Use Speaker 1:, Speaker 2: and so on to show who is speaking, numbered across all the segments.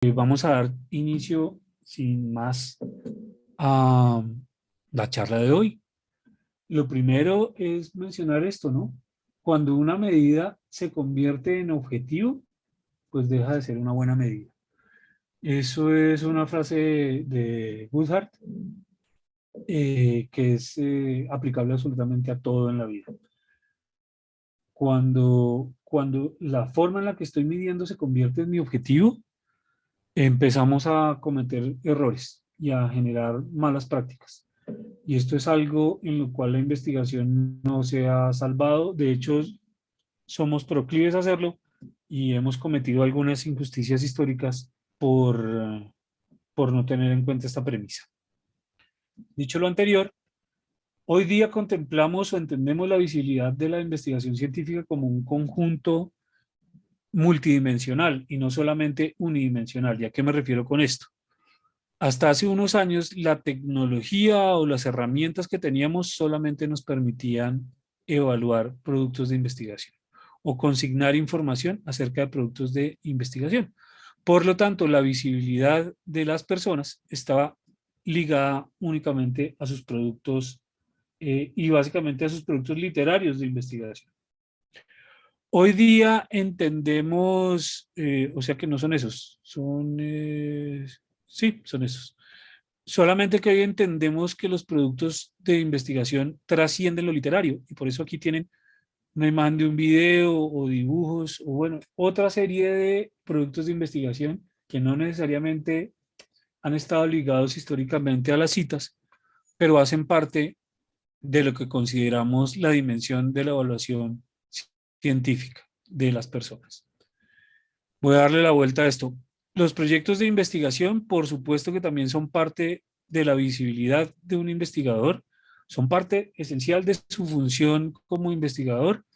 Speaker 1: Vamos a dar inicio sin más a la charla de hoy. Lo primero es mencionar esto, ¿no? Cuando una medida se convierte en objetivo, pues deja de ser una buena medida. Eso es una frase de Goodhart que es aplicable absolutamente a todo en la vida. Cuando la forma en la que estoy midiendo se convierte en mi objetivo, empezamos a cometer errores y a generar malas prácticas. Y esto es algo en lo cual la investigación no se ha salvado. De hecho, somos proclives a hacerlo y hemos cometido algunas injusticias históricas por no tener en cuenta esta premisa. Dicho lo anterior, hoy día contemplamos o entendemos la visibilidad de la investigación científica como un conjunto multidimensional y no solamente unidimensional. ¿Y a qué me refiero con esto? Hasta hace unos años, la tecnología o las herramientas que teníamos solamente nos permitían evaluar productos de investigación o consignar información acerca de productos de investigación. Por lo tanto, la visibilidad de las personas estaba ligada únicamente a sus productos y básicamente a sus productos literarios de investigación. Hoy día entendemos, o sea que no son esos, sí, son esos. Solamente que hoy entendemos que los productos de investigación trascienden lo literario y por eso aquí tienen una imagen de un video o dibujos o bueno, otra serie de productos de investigación que no necesariamente han estado ligados históricamente a las citas, pero hacen parte de lo que consideramos la dimensión de la evaluación científica de las personas. Voy a darle la vuelta a esto. Los proyectos de investigación, por supuesto que también son parte de la visibilidad de un investigador, son parte esencial de su función como investigador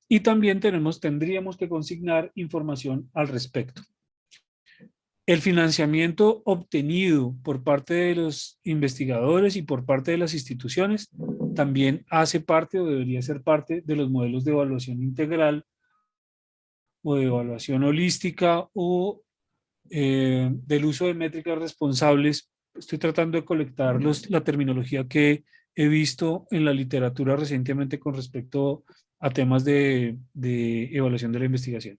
Speaker 1: y también tendríamos que consignar información al respecto. El financiamiento obtenido por parte de los investigadores y por parte de las instituciones también hace parte o debería ser parte de los modelos de evaluación integral o de evaluación holística o del uso de métricas responsables. Estoy tratando de colectar la terminología que he visto en la literatura recientemente con respecto a temas de evaluación de la investigación.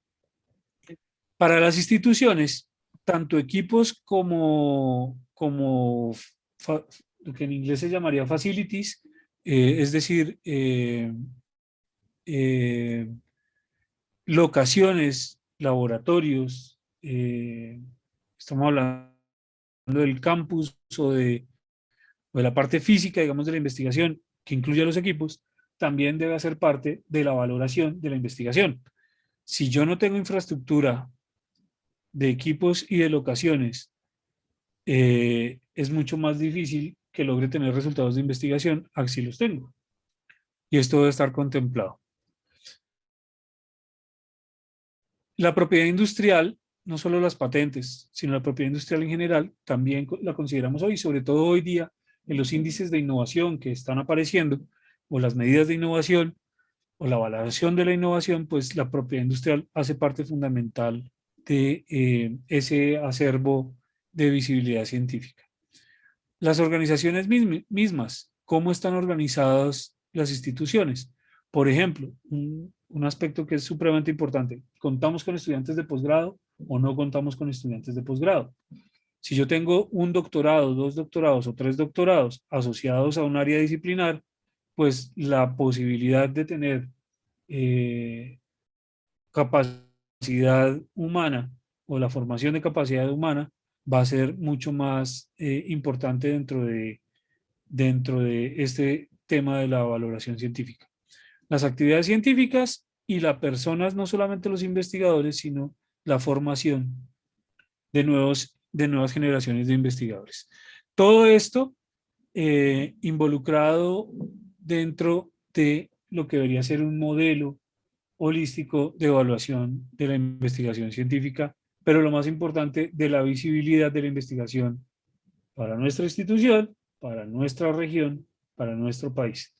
Speaker 1: Para las instituciones, tanto equipos como lo que en inglés se llamaría facilities, es decir, eh, locaciones, laboratorios, estamos hablando del campus o de la parte física, digamos, de la investigación, que incluye a los equipos, también debe hacer parte de la valoración de la investigación. Si yo no tengo infraestructura de equipos y de locaciones, es mucho más difícil que logre tener resultados de investigación, así los tengo. Y esto debe estar contemplado. La propiedad industrial, no solo las patentes, sino la propiedad industrial en general, también la consideramos hoy, sobre todo hoy día, en los índices de innovación que están apareciendo, o las medidas de innovación, o la valoración de la innovación, pues la propiedad industrial hace parte fundamental de ese acervo de visibilidad científica. Las organizaciones mismas, ¿cómo están organizadas las instituciones? Por ejemplo, un aspecto que es supremamente importante, ¿contamos con estudiantes de posgrado o no contamos con estudiantes de posgrado? Si yo tengo un doctorado, dos doctorados o tres doctorados asociados a un área disciplinar, pues la posibilidad de tener eh, capacidad humana o la formación de capacidad humana va a ser mucho más importante dentro de este tema de la valoración científica. Las actividades científicas y las personas, no solamente los investigadores, sino la formación de nuevas generaciones de investigadores. Todo esto involucrado dentro de lo que debería ser un modelo holístico de evaluación de la investigación científica, pero lo más importante, de la visibilidad de la investigación para nuestra institución, para nuestra región, para nuestro país.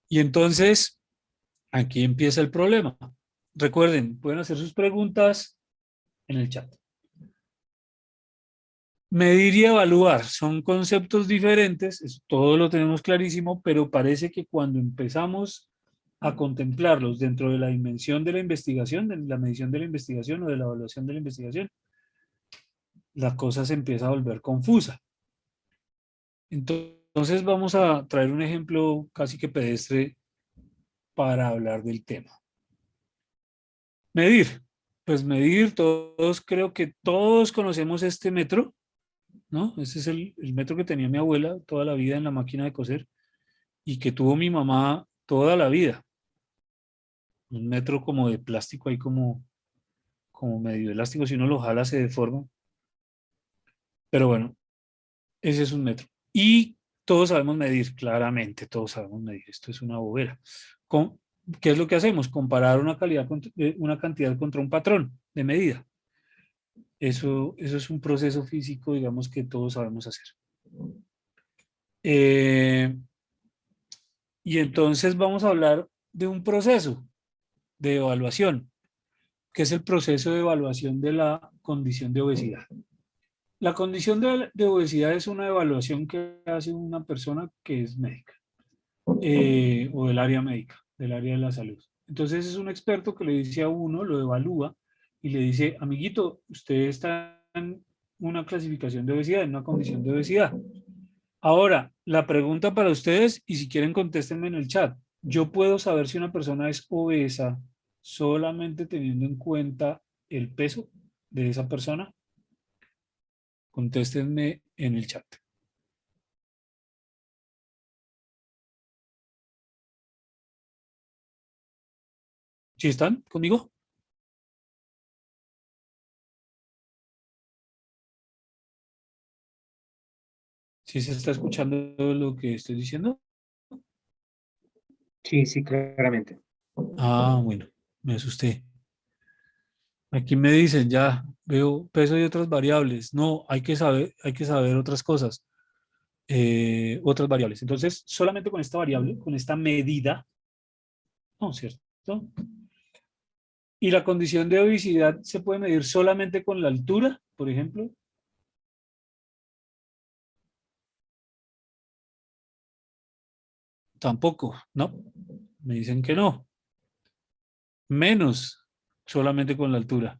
Speaker 1: Y entonces, aquí empieza el problema. Recuerden, pueden hacer sus preguntas en el chat. Medir y evaluar son conceptos diferentes, eso todo lo tenemos clarísimo, pero parece que cuando empezamos a contemplarlos dentro de la dimensión de la investigación, de la medición de la investigación o de la evaluación de la investigación, la cosa se empieza a volver confusa. Entonces vamos a traer un ejemplo casi que pedestre para hablar del tema. Medir. Pues medir, todos, creo que todos conocemos este metro, ¿no? Ese es el metro que tenía mi abuela toda la vida en la máquina de coser y que tuvo mi mamá toda la vida. Un metro como de plástico ahí como medio elástico, si uno lo jala se deforma. Pero bueno, ese es un metro. Y todos sabemos medir, claramente, todos sabemos medir. Esto es una bobera. ¿Qué es lo que hacemos? Comparar una cantidad contra un patrón de medida. Eso es un proceso físico, digamos, que todos sabemos hacer. Y entonces vamos a hablar de un proceso de evaluación, que es el proceso de evaluación de la condición de obesidad. La condición de obesidad es una evaluación que hace una persona que es médica o del área médica, del área de la salud. Entonces es un experto que le dice a uno, lo evalúa y le dice, amiguito, usted está en una clasificación de obesidad, en una condición de obesidad. Ahora, la pregunta para ustedes, y si quieren contéstenme en el chat, ¿yo puedo saber si una persona es obesa solamente teniendo en cuenta el peso de esa persona? Contéstenme en el chat. ¿Sí están conmigo? ¿Sí se está escuchando lo que estoy diciendo?
Speaker 2: Sí, sí, claramente.
Speaker 1: Ah, bueno, me asusté. Aquí me dicen, ya veo peso y otras variables. No, hay que saber otras cosas, otras variables. Entonces, solamente con esta variable, con esta medida, ¿no? ¿Cierto? Y la condición de obesidad se puede medir solamente con la altura, por ejemplo. Tampoco, ¿no? Me dicen que no. Menos solamente con la altura.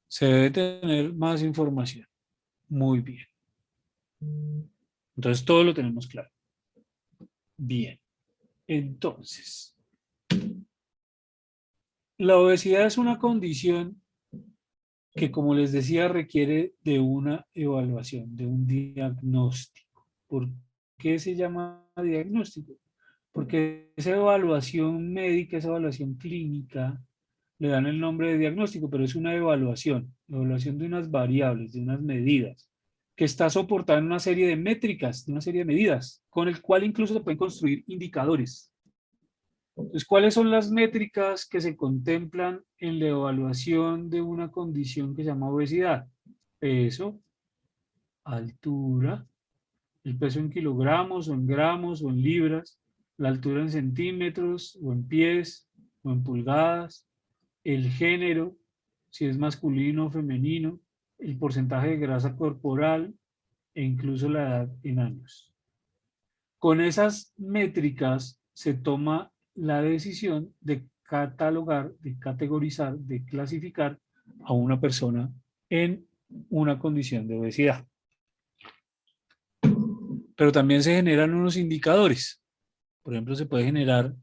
Speaker 1: Se debe tener más información. Muy bien. Entonces todo lo tenemos claro. Bien. Entonces, la obesidad es una condición que, como les decía, requiere de una evaluación, de un diagnóstico. ¿Por qué se llama diagnóstico? Porque esa evaluación médica, esa evaluación clínica, le dan el nombre de diagnóstico, pero es una evaluación de unas variables, de unas medidas, que está soportada en una serie de métricas, de una serie de medidas, con el cual incluso se pueden construir indicadores. Entonces, ¿cuáles son las métricas que se contemplan en la evaluación de una condición que se llama obesidad? Peso, altura, el peso en kilogramos o en gramos o en libras, la altura en centímetros o en pies o en pulgadas, el género, si es masculino o femenino, el porcentaje de grasa corporal e incluso la edad en años. Con esas métricas se toma la decisión de catalogar, de categorizar, de clasificar a una persona en una condición de obesidad. Pero también se generan unos indicadores. Por ejemplo, se puede generar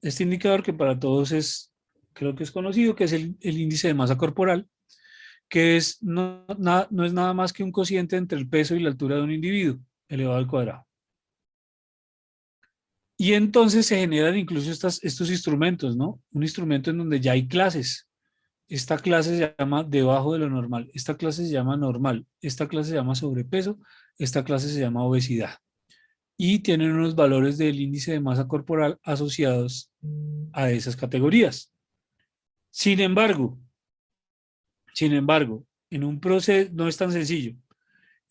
Speaker 1: este indicador que para todos creo que es conocido, que es el índice de masa corporal, que no es nada más que un cociente entre el peso y la altura de un individuo, elevado al cuadrado. Y entonces se generan incluso estos instrumentos, ¿no? Un instrumento en donde ya hay clases. Esta clase se llama debajo de lo normal, esta clase se llama normal, esta clase se llama sobrepeso, esta clase se llama obesidad. Y tienen unos valores del índice de masa corporal asociados a esas categorías. Sin embargo, en un proceso, no es tan sencillo.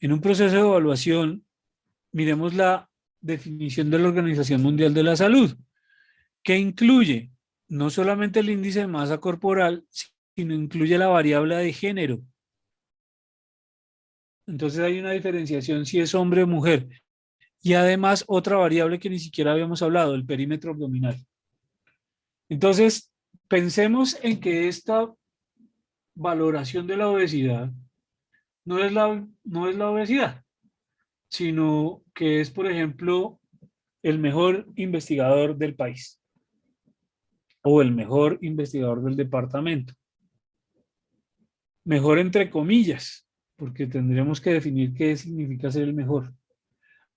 Speaker 1: En un proceso de evaluación, miremos la definición de la Organización Mundial de la Salud, que incluye no solamente el índice de masa corporal, sino incluye la variable de género. Entonces hay una diferenciación si es hombre o mujer. Y además otra variable que ni siquiera habíamos hablado, el perímetro abdominal. Entonces, pensemos en que esta valoración de la obesidad no es la obesidad, sino que es, por ejemplo, el mejor investigador del país o el mejor investigador del departamento. Mejor entre comillas, porque tendremos que definir qué significa ser el mejor,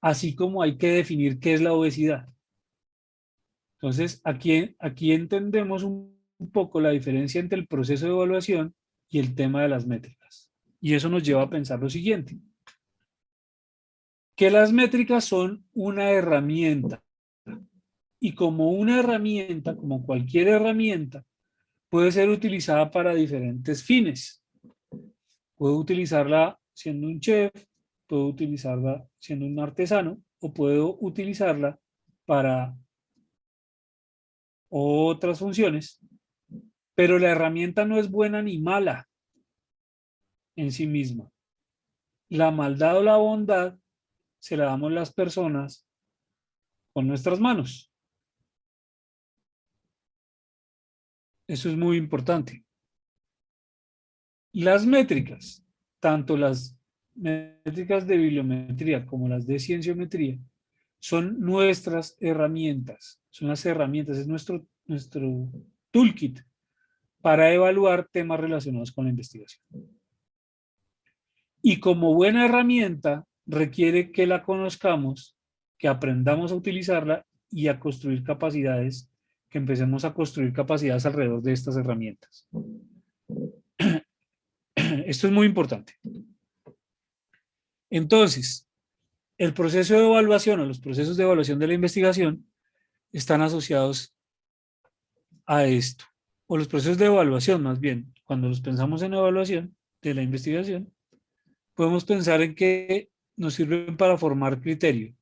Speaker 1: así como hay que definir qué es la obesidad. Entonces, aquí entendemos un poco la diferencia entre el proceso de evaluación y el tema de las métricas. Y eso nos lleva a pensar lo siguiente, que las métricas son una herramienta y como una herramienta, como cualquier herramienta, puede ser utilizada para diferentes fines. Puedo utilizarla siendo un chef, puedo utilizarla siendo un artesano o puedo utilizarla para otras funciones, pero la herramienta no es buena ni mala en sí misma. La maldad o la bondad se la damos las personas con nuestras manos. Eso es muy importante. Las métricas, tanto las métricas de bibliometría como las de cienciometría, son nuestras herramientas, son las herramientas, es nuestro toolkit para evaluar temas relacionados con la investigación. Y como buena herramienta, requiere que la conozcamos, que aprendamos a utilizarla y a construir capacidades, que empecemos a construir capacidades alrededor de estas herramientas. Esto es muy importante. Entonces, el proceso de evaluación o los procesos de evaluación de la investigación están asociados a esto, o los procesos de evaluación más bien. Cuando los pensamos en evaluación de la investigación, podemos pensar en que nos sirven para formar criterio.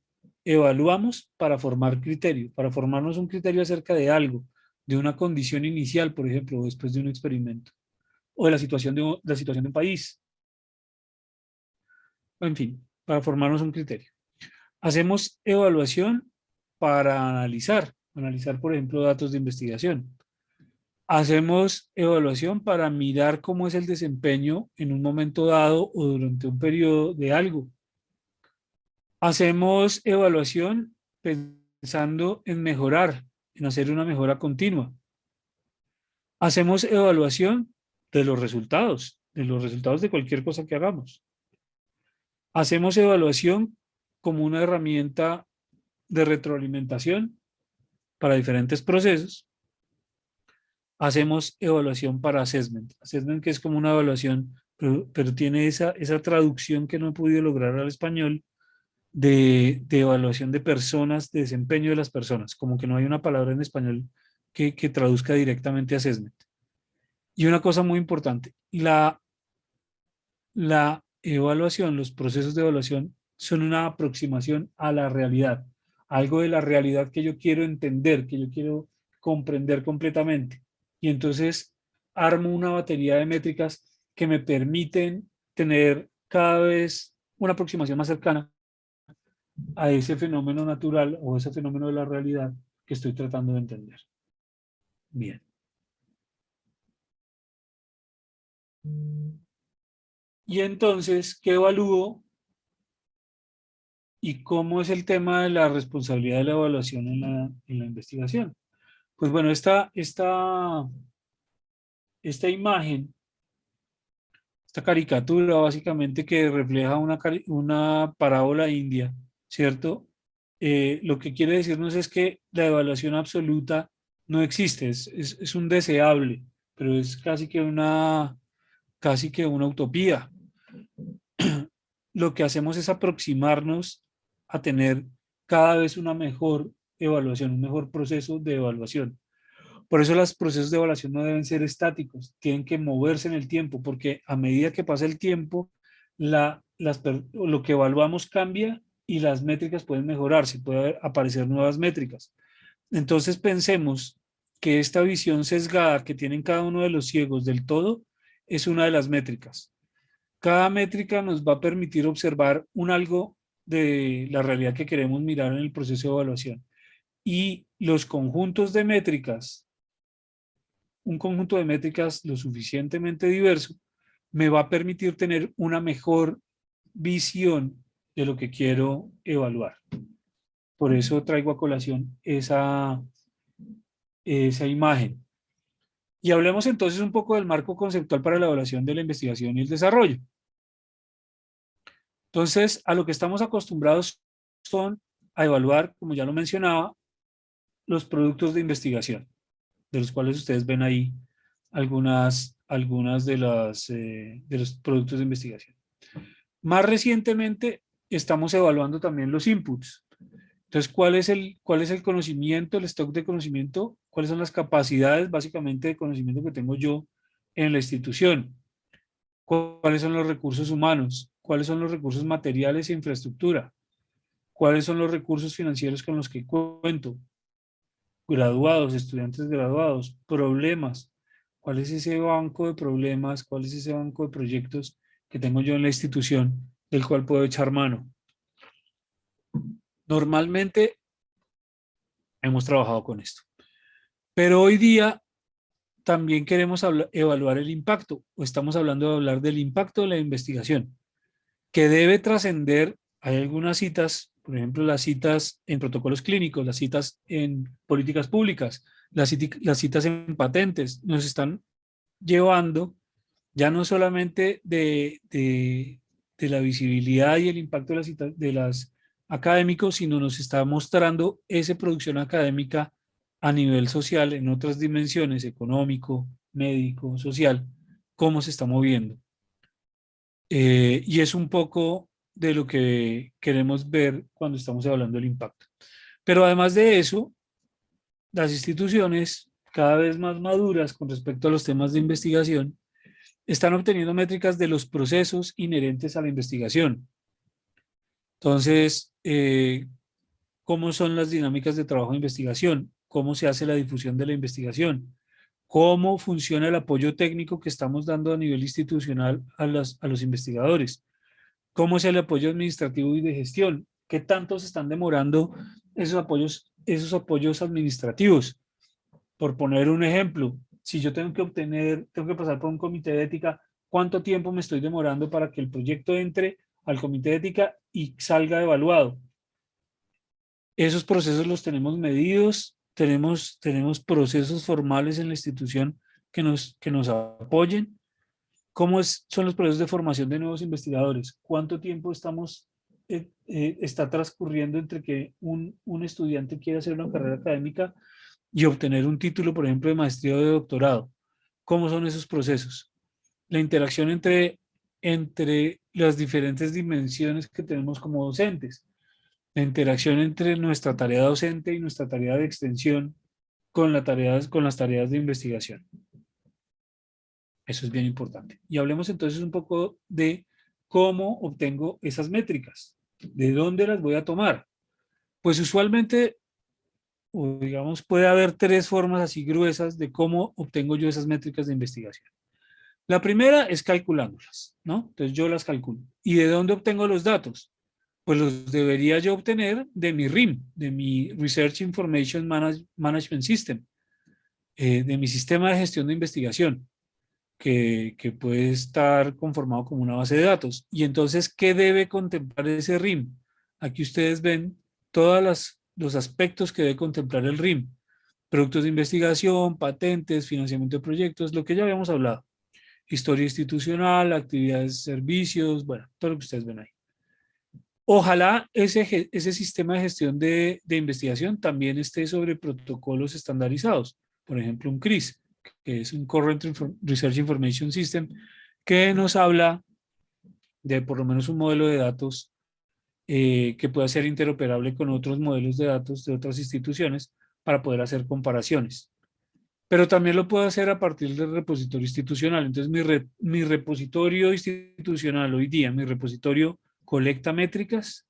Speaker 1: Evaluamos para formar criterio, para formarnos un criterio acerca de algo, de una condición inicial, por ejemplo, o después de un experimento, o de la situación de un país, en fin, para formarnos un criterio. Hacemos evaluación para analizar, por ejemplo, datos de investigación. Hacemos evaluación para mirar cómo es el desempeño en un momento dado o durante un periodo de algo. Hacemos evaluación pensando en mejorar, en hacer una mejora continua. Hacemos evaluación de los resultados de cualquier cosa que hagamos. Hacemos evaluación como una herramienta de retroalimentación para diferentes procesos. Hacemos evaluación para assessment. Assessment que es como una evaluación, pero tiene esa traducción que no he podido lograr al español de evaluación de personas, de desempeño de las personas. Como que no hay una palabra en español que traduzca directamente assessment. Y una cosa muy importante, la evaluación, los procesos de evaluación son una aproximación a la realidad, algo de la realidad que yo quiero entender, que yo quiero comprender completamente. Y entonces armo una batería de métricas que me permiten tener cada vez una aproximación más cercana a ese fenómeno natural o ese fenómeno de la realidad que estoy tratando de entender. Bien. Y entonces, ¿qué evalúo y cómo es el tema de la responsabilidad de la evaluación en la investigación? Pues bueno, esta imagen, esta caricatura básicamente que refleja una parábola india, ¿cierto? Lo que quiere decirnos es que la evaluación absoluta no existe, es un deseable, pero es casi que una utopía. Lo que hacemos es aproximarnos a tener cada vez una mejor evaluación, un mejor proceso de evaluación. Por eso los procesos de evaluación no deben ser estáticos, tienen que moverse en el tiempo, porque a medida que pasa el tiempo, lo que evaluamos cambia y las métricas pueden mejorarse, pueden aparecer nuevas métricas. Entonces pensemos que esta visión sesgada que tienen cada uno de los ciegos del todo es una de las métricas. Cada métrica nos va a permitir observar un algo de la realidad que queremos mirar en el proceso de evaluación. Y los conjuntos de métricas, un conjunto de métricas lo suficientemente diverso, me va a permitir tener una mejor visión de lo que quiero evaluar. Por eso traigo a colación esa imagen. Y hablemos entonces un poco del marco conceptual para la evaluación de la investigación y el desarrollo. Entonces, a lo que estamos acostumbrados son a evaluar, como ya lo mencionaba, los productos de investigación, de los cuales ustedes ven ahí algunas de los productos de investigación. Más recientemente estamos evaluando también los inputs. Entonces, ¿cuál es el conocimiento, el stock de conocimiento? ¿Cuáles son las capacidades básicamente de conocimiento que tengo yo en la institución? ¿Cuáles son los recursos humanos? ¿Cuáles son los recursos materiales e infraestructura? ¿Cuáles son los recursos financieros con los que cuento? Graduados, estudiantes graduados, problemas. ¿Cuál es ese banco de problemas? ¿Cuál es ese banco de proyectos que tengo yo en la institución del cual puedo echar mano? Normalmente hemos trabajado con esto. Pero hoy día también queremos evaluar el impacto, o estamos hablando de hablar del impacto de la investigación, que debe trascender. Hay algunas citas, por ejemplo, las citas en protocolos clínicos, las citas en políticas públicas, las citas en patentes, nos están llevando ya no solamente de la visibilidad y el impacto de las académicos, sino nos está mostrando esa producción académica a nivel social, en otras dimensiones, económico, médico, social, cómo se está moviendo. Y es un poco de lo que queremos ver cuando estamos hablando del impacto. Pero además de eso, las instituciones cada vez más maduras con respecto a los temas de investigación están obteniendo métricas de los procesos inherentes a la investigación. Entonces, ¿cómo son las dinámicas de trabajo de investigación? ¿Cómo se hace la difusión de la investigación? ¿Cómo funciona el apoyo técnico que estamos dando a nivel institucional a los investigadores? ¿Cómo es el apoyo administrativo y de gestión? ¿Qué tanto se están demorando esos apoyos administrativos? Por poner un ejemplo, si yo tengo que pasar por un comité de ética, ¿cuánto tiempo me estoy demorando para que el proyecto entre al comité de ética y salga evaluado? Esos procesos los tenemos medidos, tenemos procesos formales en la institución que nos apoyen. ¿Cómo son los procesos de formación de nuevos investigadores? ¿Cuánto tiempo está transcurriendo entre que un estudiante quiere hacer una carrera académica y obtener un título, por ejemplo, de maestría o de doctorado? ¿Cómo son esos procesos? La interacción entre las diferentes dimensiones que tenemos como docentes. La interacción entre nuestra tarea docente y nuestra tarea de extensión con las tareas de investigación. Eso es bien importante. Y hablemos entonces un poco de cómo obtengo esas métricas. ¿De dónde las voy a tomar? Pues usualmente, o digamos, puede haber tres formas así gruesas de cómo obtengo yo esas métricas de investigación. La primera es calculándolas, ¿no? Entonces yo las calculo. ¿Y de dónde obtengo los datos? Pues los debería yo obtener de mi RIM, de mi Research Information Management System, de mi sistema de gestión de investigación, que puede estar conformado como una base de datos. Y entonces, ¿qué debe contemplar ese RIM? Aquí ustedes ven todos los aspectos que debe contemplar el RIM. Productos de investigación, patentes, financiamiento de proyectos, lo que ya habíamos hablado. Historia institucional, actividades, servicios, bueno, todo lo que ustedes ven ahí. Ojalá ese sistema de gestión de investigación también esté sobre protocolos estandarizados. Por ejemplo, un CRIS, que es un Current Research Information System, que nos habla de por lo menos un modelo de datos que pueda ser interoperable con otros modelos de datos de otras instituciones para poder hacer comparaciones. Pero también lo puedo hacer a partir del repositorio institucional. Entonces, mi repositorio institucional hoy día, mi repositorio colecta métricas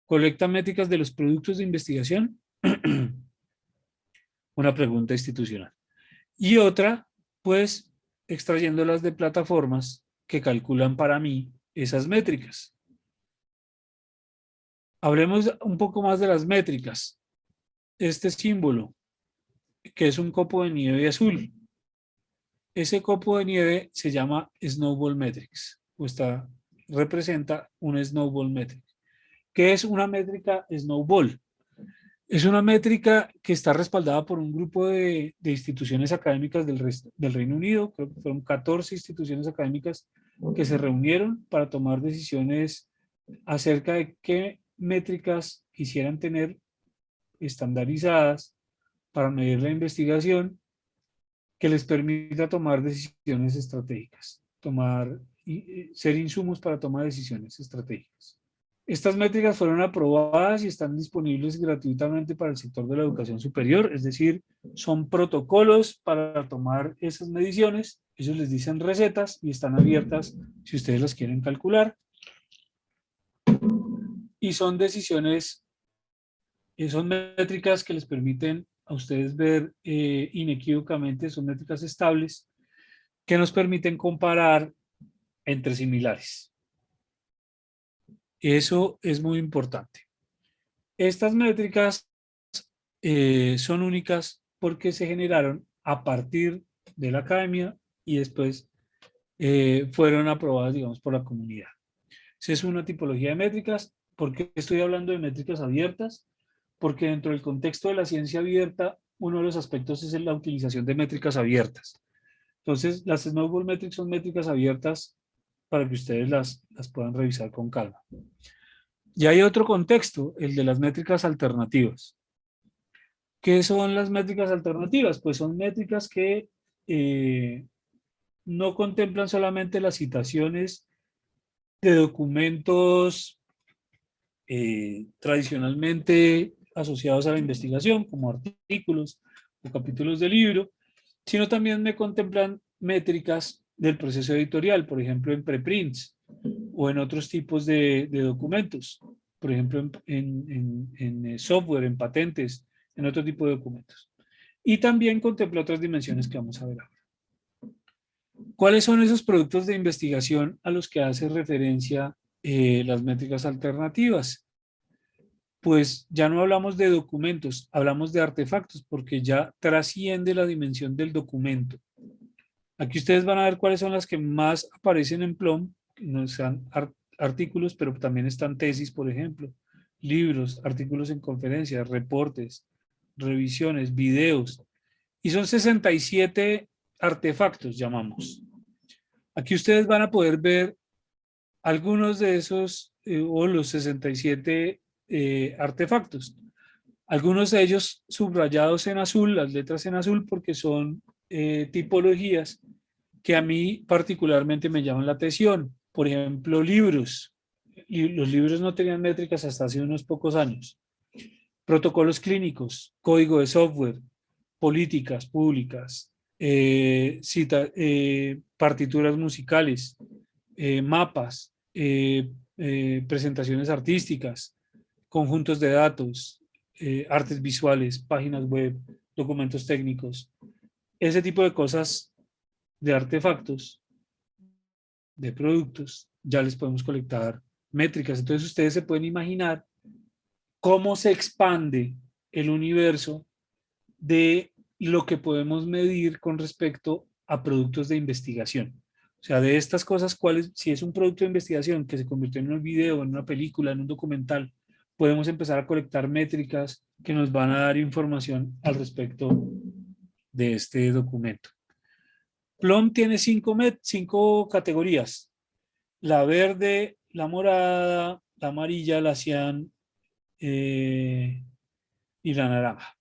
Speaker 1: de los productos de investigación, una pregunta institucional. Y otra, pues, extrayéndolas de plataformas que calculan para mí esas métricas. Hablemos un poco más de las métricas. Este símbolo, que es un copo de nieve azul. Ese copo de nieve se llama Snowball Metrics, representa un Snowball Metric. ¿Qué es una métrica Snowball? Es una métrica que está respaldada por un grupo de instituciones académicas del Reino Unido. Creo que fueron 14 instituciones académicas que se reunieron para tomar decisiones acerca de qué métricas quisieran tener estandarizadas para medir la investigación que les permita tomar decisiones estratégicas, ser insumos para tomar decisiones estratégicas. Estas métricas fueron aprobadas y están disponibles gratuitamente para el sector de la educación superior, es decir, son protocolos para tomar esas mediciones, ellos les dicen recetas y están abiertas si ustedes las quieren calcular. Y son decisiones, son métricas que les permiten a ustedes ver inequívocamente, son métricas estables que nos permiten comparar entre similares. Eso es muy importante. Estas métricas son únicas porque se generaron a partir de la academia y después fueron aprobadas, digamos, por la comunidad. Esa es una tipología de métricas. ¿Por qué estoy hablando de métricas abiertas? Porque dentro del contexto de la ciencia abierta, uno de los aspectos es la utilización de métricas abiertas. Entonces, las Snowball Metrics son métricas abiertas para que ustedes las puedan revisar con calma. Y hay otro contexto, el de las métricas alternativas. ¿Qué son las métricas alternativas? Pues son métricas que no contemplan solamente las citaciones de documentos tradicionalmente asociados a la investigación, como artículos o capítulos de libro, sino también me contemplan métricas del proceso editorial, por ejemplo, en preprints o en otros tipos de documentos, por ejemplo, en software, en patentes, en otro tipo de documentos. Y también contempla otras dimensiones que vamos a ver ahora. ¿Cuáles son esos productos de investigación a los que hace referencia las métricas alternativas? Pues ya no hablamos de documentos, hablamos de artefactos, porque ya trasciende la dimensión del documento. Aquí ustedes van a ver cuáles son las que más aparecen en Plum, no están artículos, pero también están tesis, por ejemplo, libros, artículos en conferencias, reportes, revisiones, videos, y son 67 artefactos, llamamos. Aquí ustedes van a poder ver algunos de esos, o los 67 artefactos. Algunos de ellos subrayados en azul, las letras en azul, porque son tipologías que a mí particularmente me llaman la atención. Por ejemplo, libros. Los libros no tenían métricas hasta hace unos pocos años. Protocolos clínicos, código de software, políticas públicas, partituras musicales, mapas, presentaciones artísticas, conjuntos de datos, artes visuales, páginas web, documentos técnicos, ese tipo de cosas, de artefactos, de productos, ya les podemos colectar métricas. Entonces ustedes se pueden imaginar cómo se expande el universo de lo que podemos medir con respecto a productos de investigación. O sea, de estas cosas, si es un producto de investigación que se convirtió en un video, en una película, en un documental, podemos empezar a colectar métricas que nos van a dar información al respecto de este documento. Plum tiene cinco categorías: la verde, la morada, la amarilla, la cian y la naranja.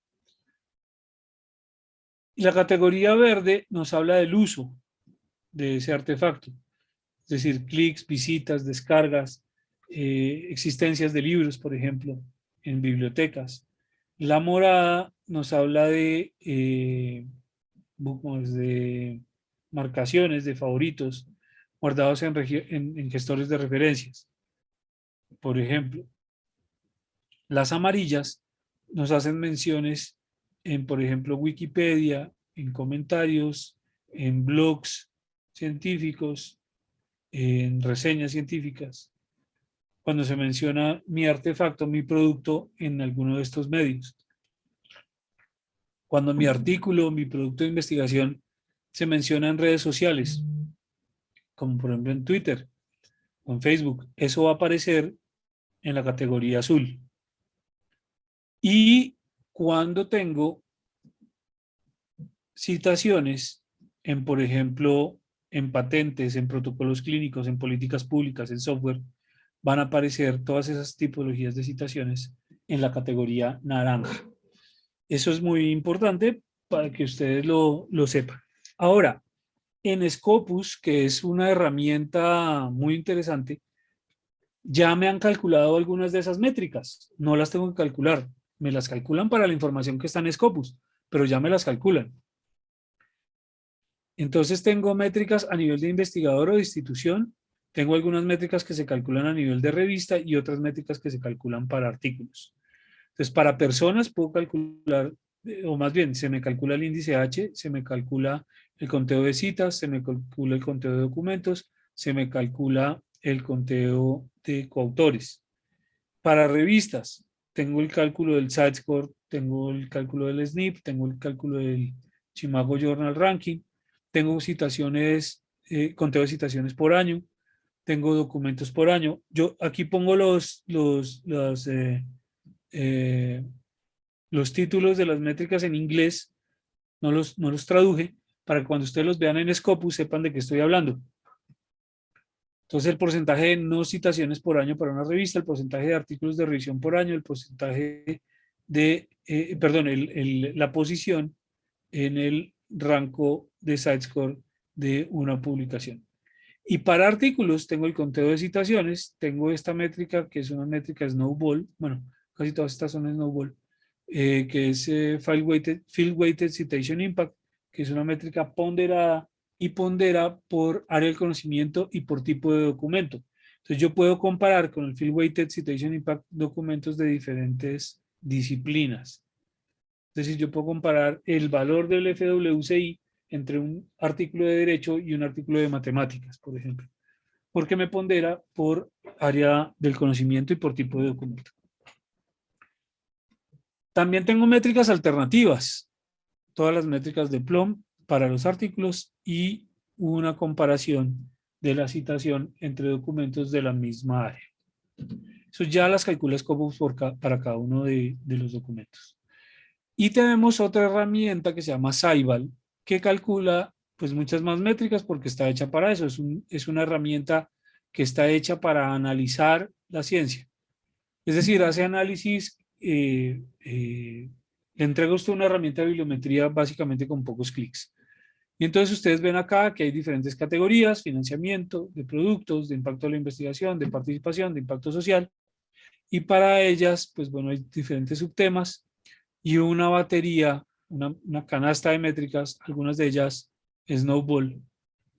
Speaker 1: Y la categoría verde nos habla del uso de ese artefacto, es decir, clics, visitas, descargas, existencias de libros, por ejemplo, en bibliotecas. La morada nos habla de bookmarks, de marcaciones, de favoritos, guardados en gestores de referencias. Por ejemplo, las amarillas nos hacen menciones en, por ejemplo, Wikipedia, en comentarios, en blogs científicos, en reseñas científicas, cuando se menciona mi artefacto, mi producto en alguno de estos medios. Cuando mi artículo, mi producto de investigación se menciona en redes sociales, como por ejemplo en Twitter o en Facebook, eso va a aparecer en la categoría azul. Y cuando tengo citaciones en, por ejemplo, en patentes, en protocolos clínicos, en políticas públicas, en software, van a aparecer todas esas tipologías de citaciones en la categoría naranja. Eso es muy importante para que ustedes lo sepan. Ahora, en Scopus, que es una herramienta muy interesante, ya me han calculado algunas de esas métricas. No las tengo que calcular. Me las calculan para la información que está en Scopus, pero ya me las calculan. Entonces tengo métricas a nivel de investigador o de institución, tengo algunas métricas que se calculan a nivel de revista y otras métricas que se calculan para artículos. Entonces, para personas puedo calcular, o más bien, se me calcula el índice H, se me calcula el conteo de citas, se me calcula el conteo de documentos, se me calcula el conteo de coautores. Para revistas, tengo el cálculo del CiteScore, tengo el cálculo del SNP, tengo el cálculo del Chimago Journal Ranking, tengo citaciones, conteo de citaciones por año, tengo documentos por año. Yo aquí pongo los títulos de las métricas en inglés, no los traduje, para que cuando ustedes los vean en Scopus sepan de qué estoy hablando. Entonces, el porcentaje de no citaciones por año para una revista, el porcentaje de artículos de revisión por año, el porcentaje de, la posición en el rango de CiteScore de una publicación. Y para artículos tengo el conteo de citaciones, tengo esta métrica que es una métrica Snowball, bueno, casi todas estas son Snowball, que es Field Weighted Citation Impact, que es una métrica ponderada y pondera por área del conocimiento y por tipo de documento. Entonces yo puedo comparar con el Field Weighted Citation Impact documentos de diferentes disciplinas. Es decir, yo puedo comparar el valor del FWCI entre un artículo de derecho y un artículo de matemáticas, por ejemplo, porque me pondera por área del conocimiento y por tipo de documento. También tengo métricas alternativas, todas las métricas de Plum para los artículos y una comparación de la citación entre documentos de la misma área. Eso ya las calcula Scopus para cada uno de los documentos. Y tenemos otra herramienta que se llama Saibal, que calcula pues muchas más métricas porque está hecha para eso. Es una herramienta que está hecha para analizar la ciencia. Es decir, hace análisis, le entrega a usted una herramienta de bibliometría básicamente con pocos clics. Y entonces ustedes ven acá que hay diferentes categorías: financiamiento, de productos, de impacto de la investigación, de participación, de impacto social. Y para ellas, pues bueno, hay diferentes subtemas y una batería, una canasta de métricas, algunas de ellas Snowball,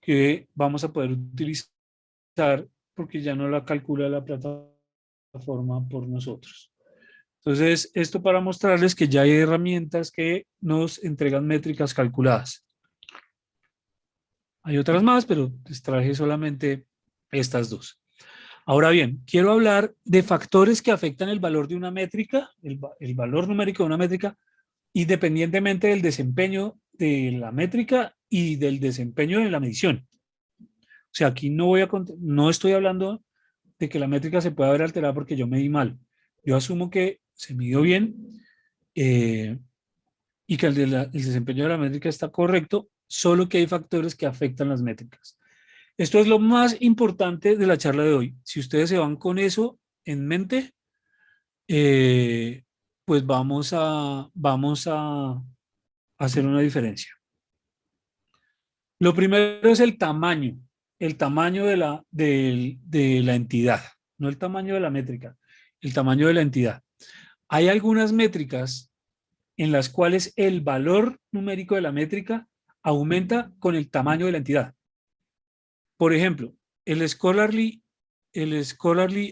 Speaker 1: que vamos a poder utilizar porque ya no la calcula la plataforma por nosotros. Entonces, esto para mostrarles que ya hay herramientas que nos entregan métricas calculadas. Hay otras más, pero les traje solamente estas dos. Ahora bien, quiero hablar de factores que afectan el valor de una métrica, el valor numérico de una métrica, independientemente del desempeño de la métrica y del desempeño de la medición. O sea, aquí no estoy hablando de que la métrica se pueda ver alterada porque yo medí mal. Yo asumo que se midió bien y que el desempeño de la métrica está correcto, solo que hay factores que afectan las métricas. Esto es lo más importante de la charla de hoy. Si ustedes se van con eso en mente, pues vamos a hacer una diferencia. Lo primero es el tamaño de la entidad, no el tamaño de la métrica, el tamaño de la entidad. Hay algunas métricas en las cuales el valor numérico de la métrica aumenta con el tamaño de la entidad. Por ejemplo, el Scholarly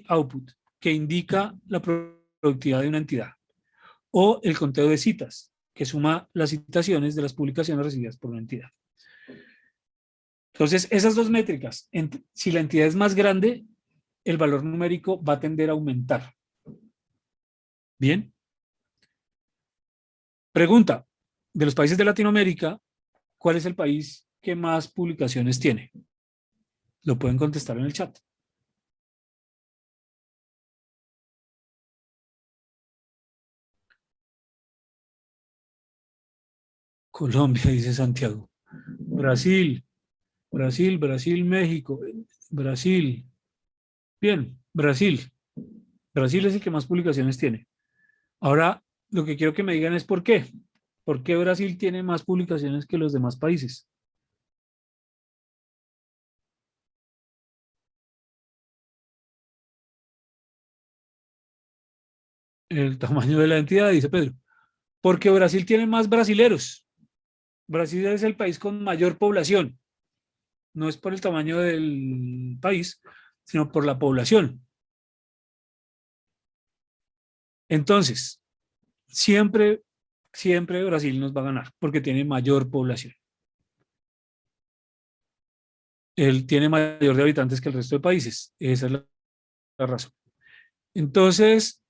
Speaker 1: Output, que indica la productividad de una entidad, o el conteo de citas, que suma las citaciones de las publicaciones recibidas por una entidad. Entonces, esas dos métricas, si la entidad es más grande, el valor numérico va a tender a aumentar. Bien. Pregunta, de los países de Latinoamérica, ¿cuál es el país que más publicaciones tiene? Lo pueden contestar en el chat. Colombia, dice Santiago. Brasil, México, Brasil. Bien, Brasil. Brasil es el que más publicaciones tiene. Ahora, lo que quiero que me digan es ¿por qué? ¿Por qué Brasil tiene más publicaciones que los demás países? El tamaño de la entidad, dice Pedro. Porque Brasil tiene más brasileros. Brasil es el país con mayor población. No es por el tamaño del país, sino por la población. Entonces, siempre Brasil nos va a ganar porque tiene mayor población. Él tiene mayor de habitantes que el resto de países. Esa es la razón. Entonces,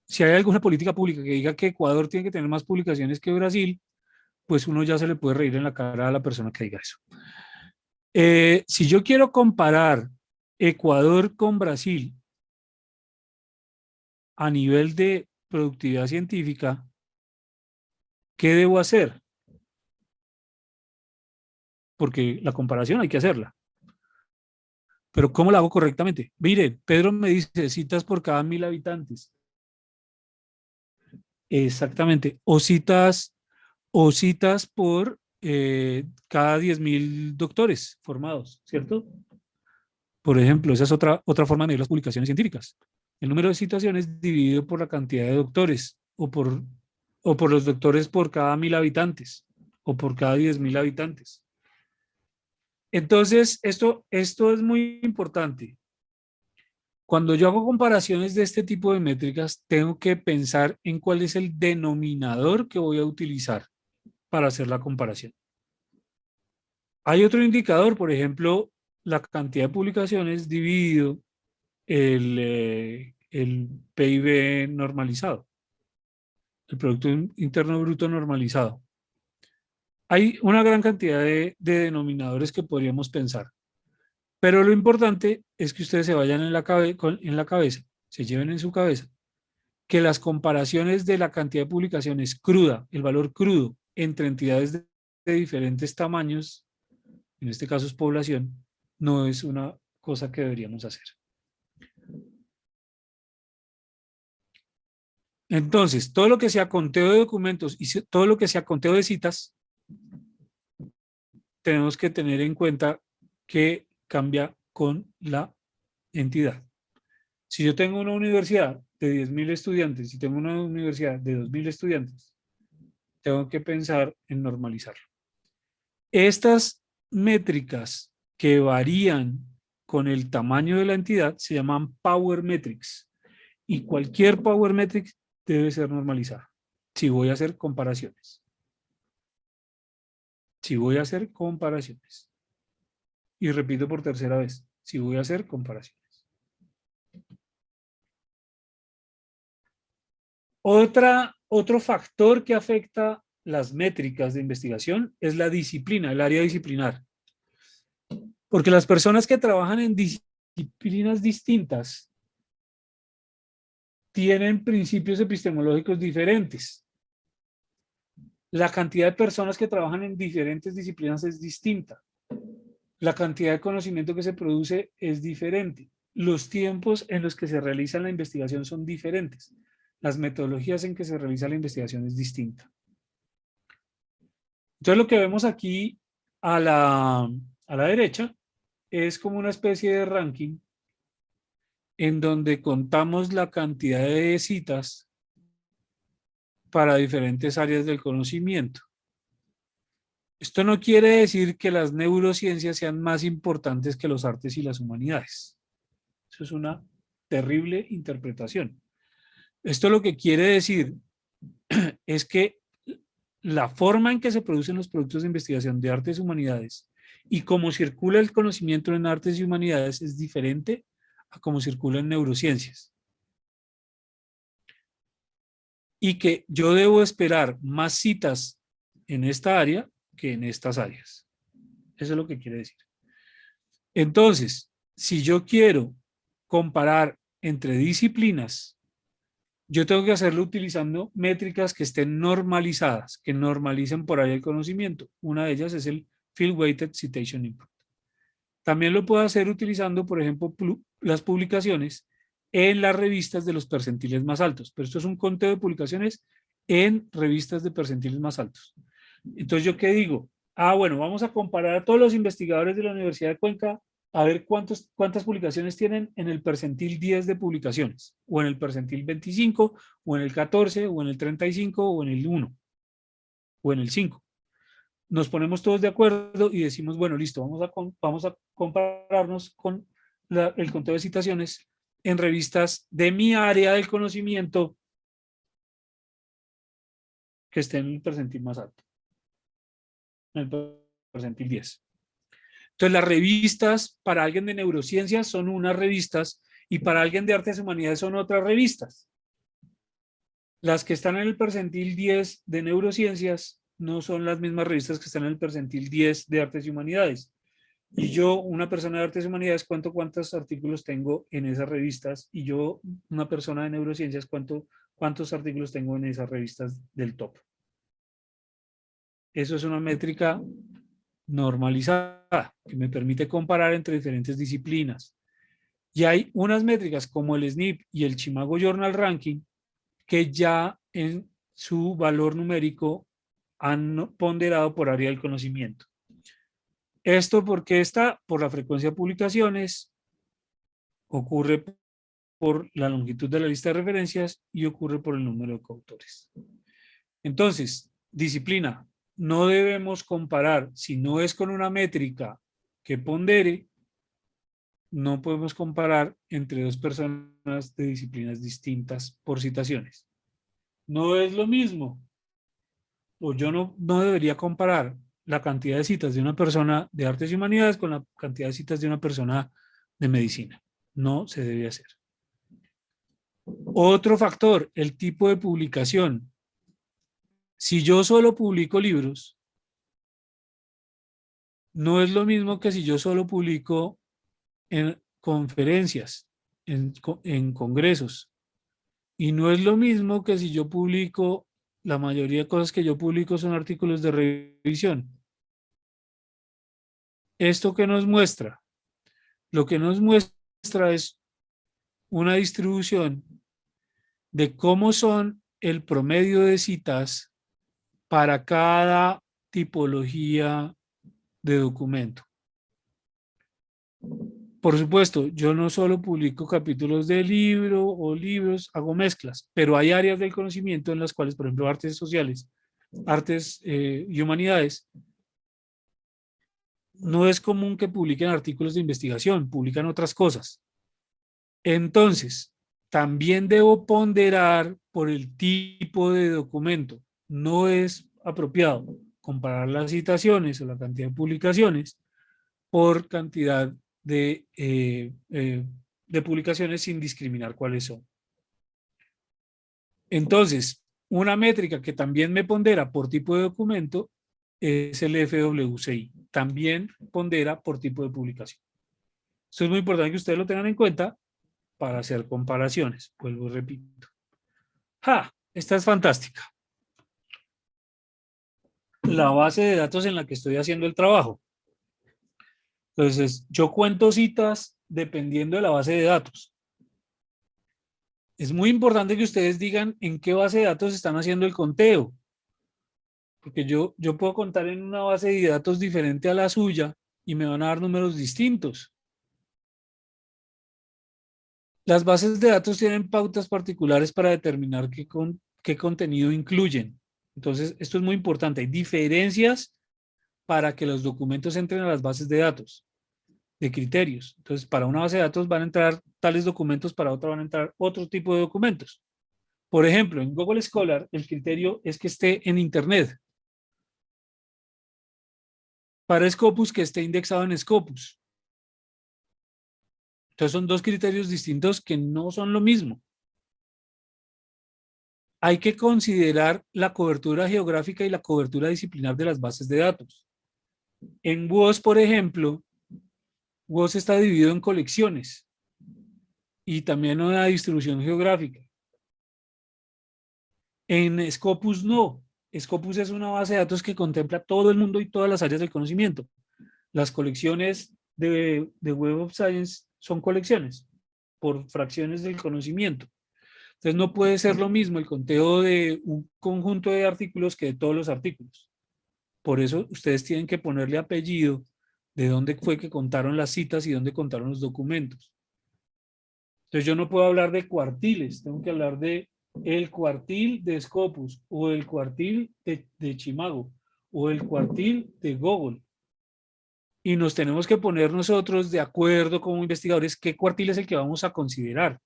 Speaker 1: si hay alguna política pública que diga que Ecuador tiene que tener más publicaciones que Brasil, pues uno ya se le puede reír en la cara a la persona que diga eso. Si yo quiero comparar Ecuador con Brasil a nivel de productividad científica, ¿qué debo hacer? Porque la comparación hay que hacerla. Pero ¿cómo la hago correctamente? Mire, Pedro me dice citas por cada 1000 habitantes. Exactamente. O citas por cada 10.000 doctores formados, ¿cierto? Por ejemplo, esa es otra forma de medir las publicaciones científicas. El número de citaciones dividido por la cantidad de doctores o por los doctores por cada 1000 habitantes o por cada 10.000 habitantes. Entonces, esto es muy importante. Cuando yo hago comparaciones de este tipo de métricas, tengo que pensar en cuál es el denominador que voy a utilizar para hacer la comparación. Hay otro indicador, por ejemplo, la cantidad de publicaciones dividido el PIB normalizado, el Producto Interno Bruto normalizado. Hay una gran cantidad de denominadores que podríamos pensar, pero lo importante es que ustedes se vayan en la cabeza, se lleven en su cabeza, que las comparaciones de la cantidad de publicaciones cruda, el valor crudo, entre entidades de diferentes tamaños, en este caso es población, no es una cosa que deberíamos hacer. Entonces, todo lo que sea conteo de documentos y todo lo que sea conteo de citas, tenemos que tener en cuenta que cambia con la entidad. Si yo tengo una universidad de 10.000 estudiantes y tengo una universidad de 2.000 estudiantes, tengo que pensar en normalizarlo. Estas métricas que varían con el tamaño de la entidad se llaman Power Metrics y cualquier Power Metric debe ser normalizada si voy a hacer comparaciones. Si voy a hacer comparaciones. Y repito por tercera vez, si voy a hacer comparaciones. Otro factor que afecta las métricas de investigación es la disciplina, el área disciplinar. Porque las personas que trabajan en disciplinas distintas tienen principios epistemológicos diferentes. La cantidad de personas que trabajan en diferentes disciplinas es distinta. La cantidad de conocimiento que se produce es diferente. Los tiempos en los que se realiza la investigación son diferentes. Las metodologías en que se realiza la investigación es distinta. Entonces lo que vemos aquí a la derecha es como una especie de ranking en donde contamos la cantidad de citas para diferentes áreas del conocimiento. Esto no quiere decir que las neurociencias sean más importantes que los artes y las humanidades. Eso es una terrible interpretación. Esto lo que quiere decir es que la forma en que se producen los productos de investigación de artes y humanidades y cómo circula el conocimiento en artes y humanidades es diferente a cómo circula en neurociencias. Y que yo debo esperar más citas en esta área que en estas áreas. Eso es lo que quiere decir. Entonces, si yo quiero comparar entre disciplinas, yo tengo que hacerlo utilizando métricas que estén normalizadas, que normalicen por ahí el conocimiento. Una de ellas es el Field Weighted Citation Input. También lo puedo hacer utilizando, por ejemplo, las publicaciones en las revistas de los percentiles más altos. Pero esto es un conteo de publicaciones en revistas de percentiles más altos. Entonces, ¿yo qué digo? Bueno, vamos a comparar a todos los investigadores de la Universidad de Cuenca a ver cuántas publicaciones tienen en el percentil 10 de publicaciones, o en el percentil 25, o en el 14, o en el 35, o en el 1, o en el 5. Nos ponemos todos de acuerdo y decimos, bueno, listo, vamos a compararnos con el conteo de citaciones en revistas de mi área del conocimiento que estén en el percentil más alto, en el percentil 10. Entonces, las revistas para alguien de neurociencias son unas revistas y para alguien de artes y humanidades son otras revistas. Las que están en el percentil 10 de neurociencias no son las mismas revistas que están en el percentil 10 de artes y humanidades. Y yo, una persona de artes y humanidades, cuento cuántos artículos tengo en esas revistas, y yo, una persona de neurociencias, cuántos artículos tengo en esas revistas del top. Eso es una métrica normalizada que me permite comparar entre diferentes disciplinas. Y hay unas métricas como el SNP y el Chimago Journal Ranking que ya en su valor numérico han ponderado por área del conocimiento. Esto porque está por la frecuencia de publicaciones, ocurre por la longitud de la lista de referencias y ocurre por el número de coautores. Entonces, disciplina, no debemos comparar, si no es con una métrica que pondere, no podemos comparar entre dos personas de disciplinas distintas por citaciones. No es lo mismo, o yo no debería comparar la cantidad de citas de una persona de artes y humanidades con la cantidad de citas de una persona de medicina. No se debe hacer. Otro factor, el tipo de publicación. Si yo solo publico libros, no es lo mismo que si yo solo publico en conferencias, en congresos. Y no es lo mismo que si yo publico, la mayoría de cosas que yo publico son artículos de revisión. ¿Esto qué nos muestra? Lo que nos muestra es una distribución de cómo son el promedio de citas para cada tipología de documento. Por supuesto, yo no solo publico capítulos de libro o libros, hago mezclas, pero hay áreas del conocimiento en las cuales, por ejemplo, artes sociales, artes y humanidades, no es común que publiquen artículos de investigación, publican otras cosas. Entonces, también debo ponderar por el tipo de documento. No es apropiado comparar las citaciones o la cantidad de publicaciones por cantidad de publicaciones sin discriminar cuáles son. Entonces, una métrica que también me pondera por tipo de documento es el FWCI. También pondera por tipo de publicación. Esto es muy importante que ustedes lo tengan en cuenta para hacer comparaciones. Vuelvo y repito. Esta es fantástica. La base de datos en la que estoy haciendo el trabajo. Entonces, yo cuento citas dependiendo de la base de datos. Es muy importante que ustedes digan en qué base de datos están haciendo el conteo. Porque yo puedo contar en una base de datos diferente a la suya y me van a dar números distintos. Las bases de datos tienen pautas particulares para determinar qué contenido incluyen. Entonces, esto es muy importante. Hay diferencias para que los documentos entren a las bases de datos, de criterios. Entonces, para una base de datos van a entrar tales documentos, para otra van a entrar otro tipo de documentos. Por ejemplo, en Google Scholar, el criterio es que esté en Internet. Para Scopus, que esté indexado en Scopus. Entonces son dos criterios distintos que no son lo mismo. Hay que considerar la cobertura geográfica y la cobertura disciplinar de las bases de datos. En WOS, por ejemplo, WOS está dividido en colecciones y también una distribución geográfica. En Scopus no. Scopus es una base de datos que contempla todo el mundo y todas las áreas del conocimiento. Las colecciones de Web of Science son colecciones por fracciones del conocimiento. Entonces no puede ser lo mismo el conteo de un conjunto de artículos que de todos los artículos. Por eso ustedes tienen que ponerle apellido de dónde fue que contaron las citas y dónde contaron los documentos. Entonces yo no puedo hablar de cuartiles, tengo que hablar de el cuartil de Scopus o el cuartil de Chimago o el cuartil de Google. Y nos tenemos que poner nosotros de acuerdo como investigadores qué cuartil es el que vamos a considerar.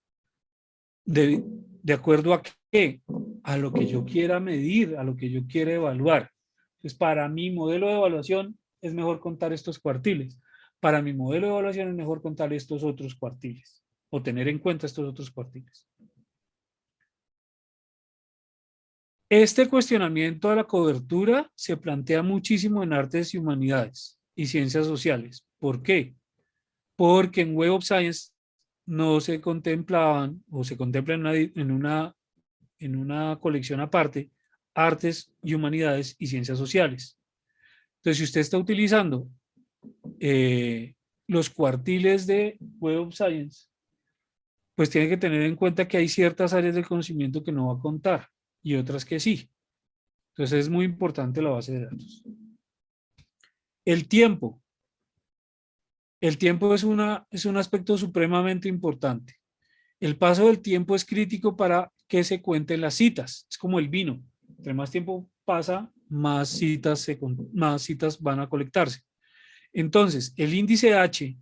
Speaker 1: ¿De acuerdo a qué? A lo que yo quiera medir, a lo que yo quiera evaluar. Entonces, para mi modelo de evaluación es mejor contar estos cuartiles. Para mi modelo de evaluación es mejor contar estos otros cuartiles o tener en cuenta estos otros cuartiles. Este cuestionamiento a la cobertura se plantea muchísimo en artes y humanidades y ciencias sociales. ¿Por qué? Porque en Web of Science no se contemplaban o se contemplan en una colección aparte artes y humanidades y ciencias sociales. Entonces, si usted está utilizando los cuartiles de Web of Science, pues tiene que tener en cuenta que hay ciertas áreas del conocimiento que no va a contar y otras que sí. Entonces es muy importante la base de datos. El tiempo. El tiempo es un aspecto supremamente importante. El paso del tiempo es crítico para que se cuenten las citas. Es como el vino. Entre más tiempo pasa, más citas van a colectarse. Entonces, el índice H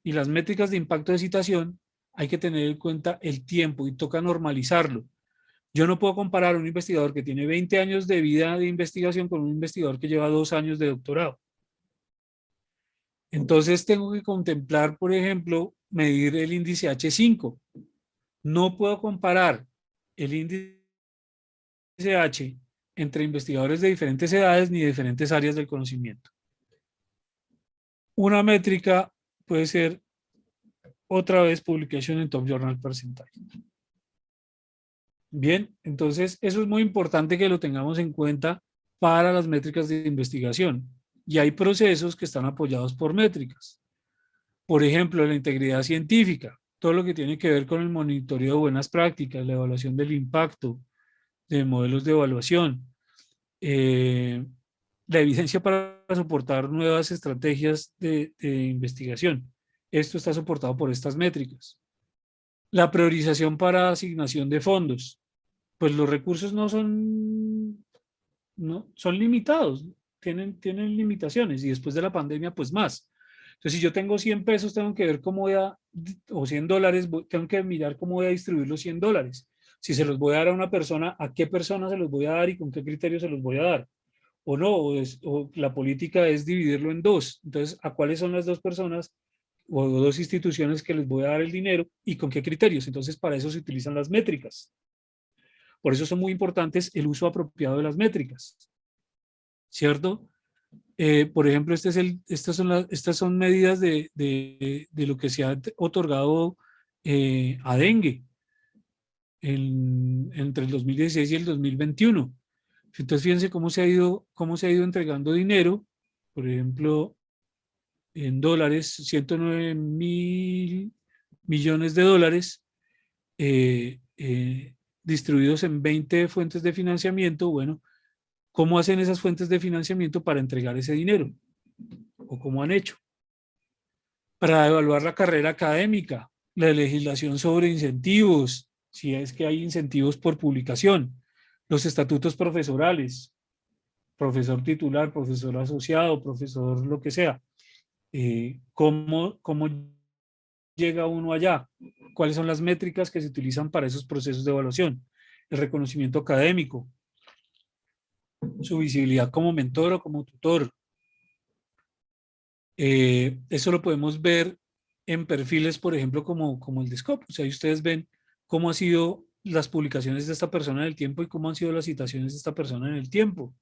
Speaker 1: y las métricas de impacto de citación hay que tener en cuenta el tiempo y toca normalizarlo. Yo no puedo comparar un investigador que tiene 20 años de vida de investigación con un investigador que lleva 2 años de doctorado. Entonces tengo que contemplar, por ejemplo, medir el índice H5. No puedo comparar el índice H entre investigadores de diferentes edades ni de diferentes áreas del conocimiento. Una métrica puede ser otra vez publication en Top Journal Percentage. Bien, entonces eso es muy importante que lo tengamos en cuenta para las métricas de investigación. Y hay procesos que están apoyados por métricas. Por ejemplo, la integridad científica, todo lo que tiene que ver con el monitoreo de buenas prácticas, la evaluación del impacto, de modelos de evaluación, la evidencia para soportar nuevas estrategias de investigación. Esto está soportado por estas métricas. La priorización para asignación de fondos. Pues los recursos son limitados, tienen limitaciones y después de la pandemia pues más. Entonces si yo tengo 100 pesos tengo que ver cómo voy a, o 100 dólares, tengo que mirar cómo voy a distribuir los 100 dólares. Si se los voy a dar a una persona, ¿a qué persona se los voy a dar y con qué criterio se los voy a dar? O no, o la política es dividirlo en dos. Entonces, ¿a cuáles son las dos personas o dos instituciones que les voy a dar el dinero y con qué criterios? Entonces, para eso se utilizan las métricas. Por eso son muy importantes el uso apropiado de las métricas, ¿cierto? Por ejemplo, estas son medidas de lo que se ha otorgado a dengue entre el 2016 y el 2021. Entonces, fíjense cómo se ha ido entregando dinero, por ejemplo, en dólares, 109.000 millones de dólares, eh, distribuidos en 20 fuentes de financiamiento. Bueno, ¿cómo hacen esas fuentes de financiamiento para entregar ese dinero? ¿O cómo han hecho? Para evaluar la carrera académica, la legislación sobre incentivos, si es que hay incentivos por publicación, los estatutos profesorales, profesor titular, profesor asociado, profesor lo que sea. ¿Cómo llega uno allá? ¿Cuáles son las métricas que se utilizan para esos procesos de evaluación? el reconocimiento académico, su visibilidad como mentor o como tutor. Eso lo podemos ver en perfiles, por ejemplo, como el de Scopus. O sea, ahí ustedes ven cómo han sido las publicaciones de esta persona en el tiempo y cómo han sido las citaciones de esta persona en el tiempo,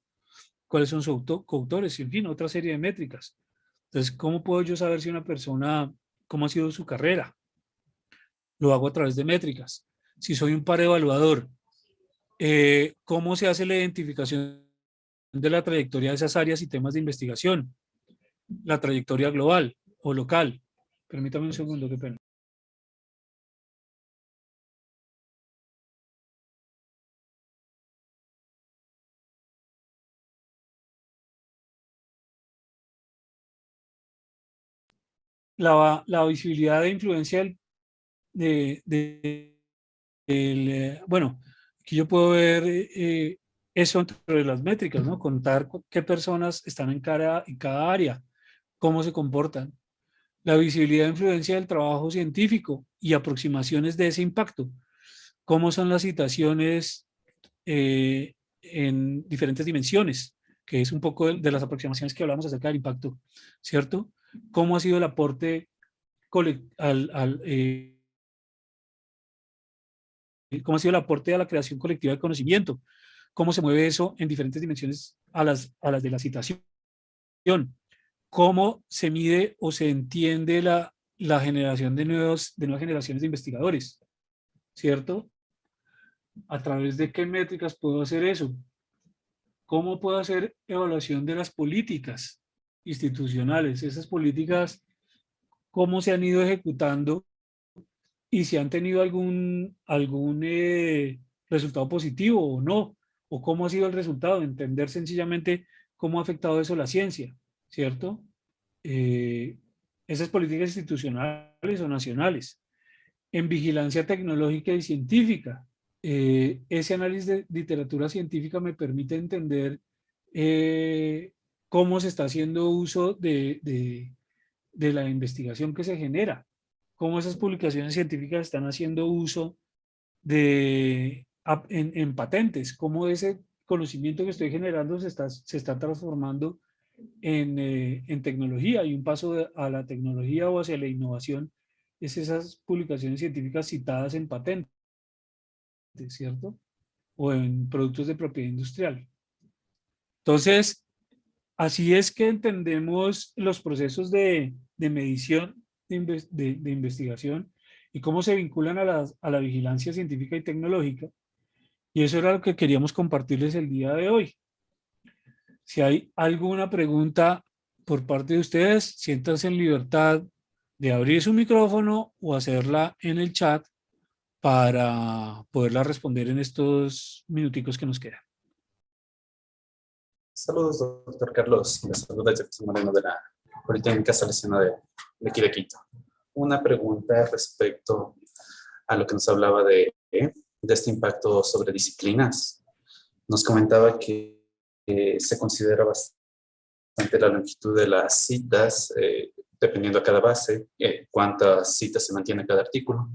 Speaker 1: cuáles son sus coautores, y en fin, otra serie de métricas. Entonces, ¿cómo puedo yo saber si una persona, cómo ha sido su carrera? Lo hago a través de métricas. Si soy un par evaluador, ¿cómo se hace la identificación de la trayectoria de esas áreas y temas de investigación? La trayectoria global o local. Permítame un segundo, qué pena. La visibilidad de influencia bueno, aquí yo puedo ver eso entre las métricas, ¿no? Contar qué personas están en cada área, cómo se comportan. La visibilidad de influencia del trabajo científico y aproximaciones de ese impacto. Cómo son las citaciones en diferentes dimensiones, que es un poco de las aproximaciones que hablamos acerca del impacto, ¿cierto? Cómo ha sido el aporte cómo ha sido el aporte a la creación colectiva de conocimiento, cómo se mueve eso en diferentes dimensiones a las de la citación, cómo se mide o se entiende la generación de nuevas generaciones de investigadores, ¿cierto? ¿A través de qué métricas puedo hacer eso? ¿Cómo puedo hacer evaluación de las políticas institucionales? Esas políticas, ¿cómo se han ido ejecutando y si han tenido algún resultado positivo o no? ¿O cómo ha sido el resultado? Entender sencillamente cómo ha afectado eso la ciencia, ¿cierto? Eh, esas políticas institucionales o nacionales. En vigilancia tecnológica y científica. Ese análisis de literatura científica me permite entender eh, cómo se está haciendo uso de la investigación que se genera, cómo esas publicaciones científicas están haciendo uso en patentes, cómo ese conocimiento que estoy generando se está transformando en tecnología, y un paso a la tecnología o hacia la innovación es esas publicaciones científicas citadas en patentes, ¿cierto? O en productos de propiedad industrial. Entonces, así es que entendemos los procesos de medición, de investigación y cómo se vinculan a la vigilancia científica y tecnológica. Y eso era lo que queríamos compartirles el día de hoy. Si hay alguna pregunta por parte de ustedes, siéntanse en libertad de abrir su micrófono o hacerla en el chat para poderla responder en estos minuticos que nos quedan.
Speaker 2: Saludos, doctor Carlos. Les saluda Jefferson Moreno de la Politécnica Salesiana de aquí de Quito. Una pregunta respecto a lo que nos hablaba de este impacto sobre disciplinas. Nos comentaba que se considera bastante la longitud de las citas, dependiendo de cada base, cuántas citas se mantiene cada artículo,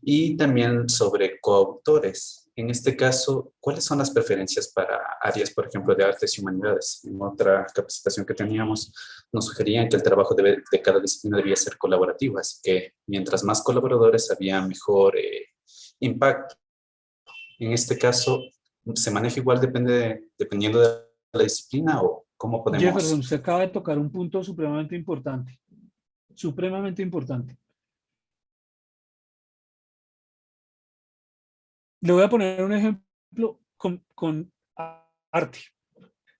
Speaker 2: y también sobre coautores. En este caso, ¿cuáles son las preferencias para áreas, por ejemplo, de artes y humanidades? En otra capacitación que teníamos, nos sugerían que el trabajo de cada disciplina debía ser colaborativo, así que mientras más colaboradores había mejor impacto. En este caso, ¿se maneja igual dependiendo de la disciplina o cómo
Speaker 1: Jefferson,
Speaker 2: podemos?
Speaker 1: usted acaba de tocar un punto supremamente importante, supremamente importante. Le voy a poner un ejemplo con arte.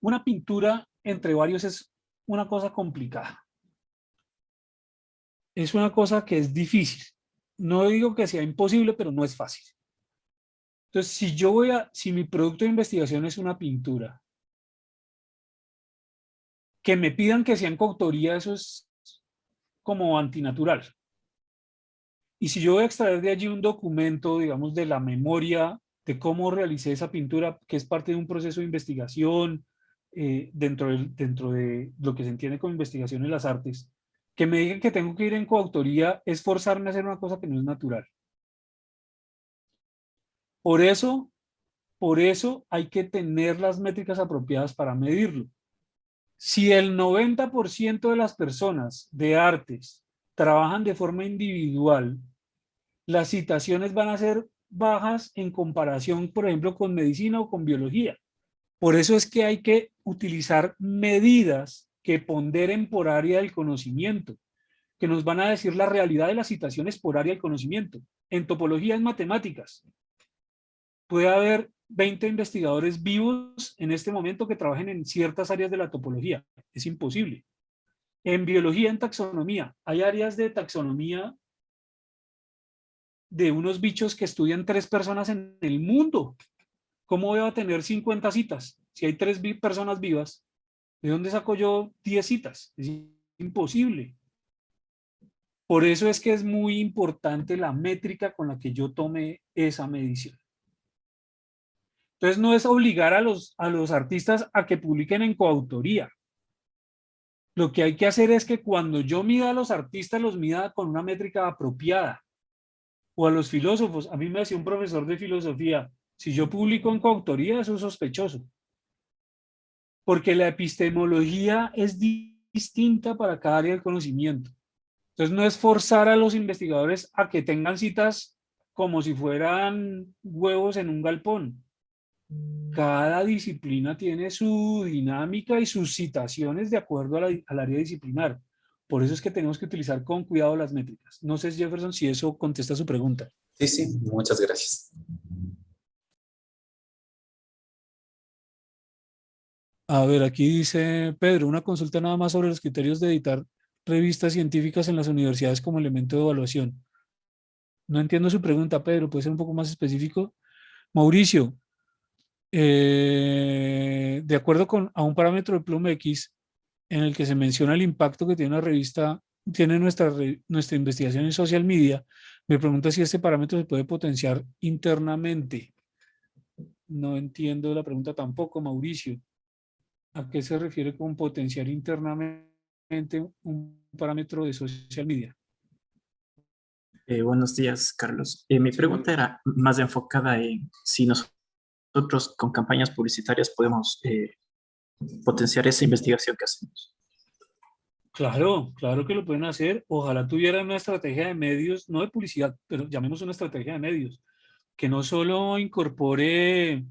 Speaker 1: Una pintura entre varios es una cosa complicada. Es una cosa que es difícil. No digo que sea imposible, pero no es fácil. Entonces, si mi producto de investigación es una pintura, que me pidan que sea en coautoría, eso es como antinatural. Y si yo voy a extraer de allí un documento, digamos, de la memoria de cómo realicé esa pintura, que es parte de un proceso de investigación, dentro de lo que se entiende como investigación en las artes, que me digan que tengo que ir en coautoría es forzarme a hacer una cosa que no es natural. Por eso por eso hay que tener las métricas apropiadas para medirlo. Si el 90% de las personas de artes trabajan de forma individual, las citaciones van a ser bajas en comparación, por ejemplo, con medicina o con biología. Por eso es que hay que utilizar medidas que ponderen por área del conocimiento, que nos van a decir la realidad de las citaciones por área del conocimiento. En topología, en matemáticas, puede haber 20 investigadores vivos en este momento que trabajen en ciertas áreas de la topología. Es imposible. En biología, en taxonomía, hay áreas de taxonomía de unos bichos que estudian 3 personas en el mundo. ¿Cómo voy a tener 50 citas? Si hay 3 personas vivas, ¿de dónde saco yo 10 citas? Es imposible. Por eso es que es muy importante la métrica con la que yo tome esa medición. Entonces no es obligar a los artistas a que publiquen en coautoría. Lo que hay que hacer es que cuando yo mida a los artistas, los mida con una métrica apropiada. O a los filósofos. A mí me decía un profesor de filosofía, si yo publico en coautoría, eso es sospechoso. Porque la epistemología es distinta para cada área del conocimiento. Entonces no es forzar a los investigadores a que tengan citas como si fueran huevos en un galpón. Cada disciplina tiene su dinámica y sus citaciones de acuerdo al área disciplinar. Por eso es que tenemos que utilizar con cuidado las métricas. No sé, Jefferson, si eso contesta su pregunta.
Speaker 2: Sí, sí, muchas gracias.
Speaker 1: A ver, aquí dice Pedro, una consulta nada más sobre los criterios de editar revistas científicas en las universidades como elemento de evaluación. No entiendo su pregunta, Pedro, ¿puede ser un poco más específico? Mauricio, de acuerdo a un parámetro de Plum X en el que se menciona el impacto que tiene una revista, tiene nuestra investigación en social media, me pregunta si este parámetro se puede potenciar internamente. No entiendo la pregunta tampoco, Mauricio. ¿A qué se refiere con potenciar internamente un parámetro de social media?
Speaker 3: Buenos días, Carlos. Mi pregunta era más enfocada en si nosotros con campañas publicitarias podemos potenciar esa investigación que hacemos.
Speaker 1: Claro, claro que lo pueden hacer. Ojalá tuvieran una estrategia de medios, no de publicidad, pero llamemos una estrategia de medios, que no solo incorpore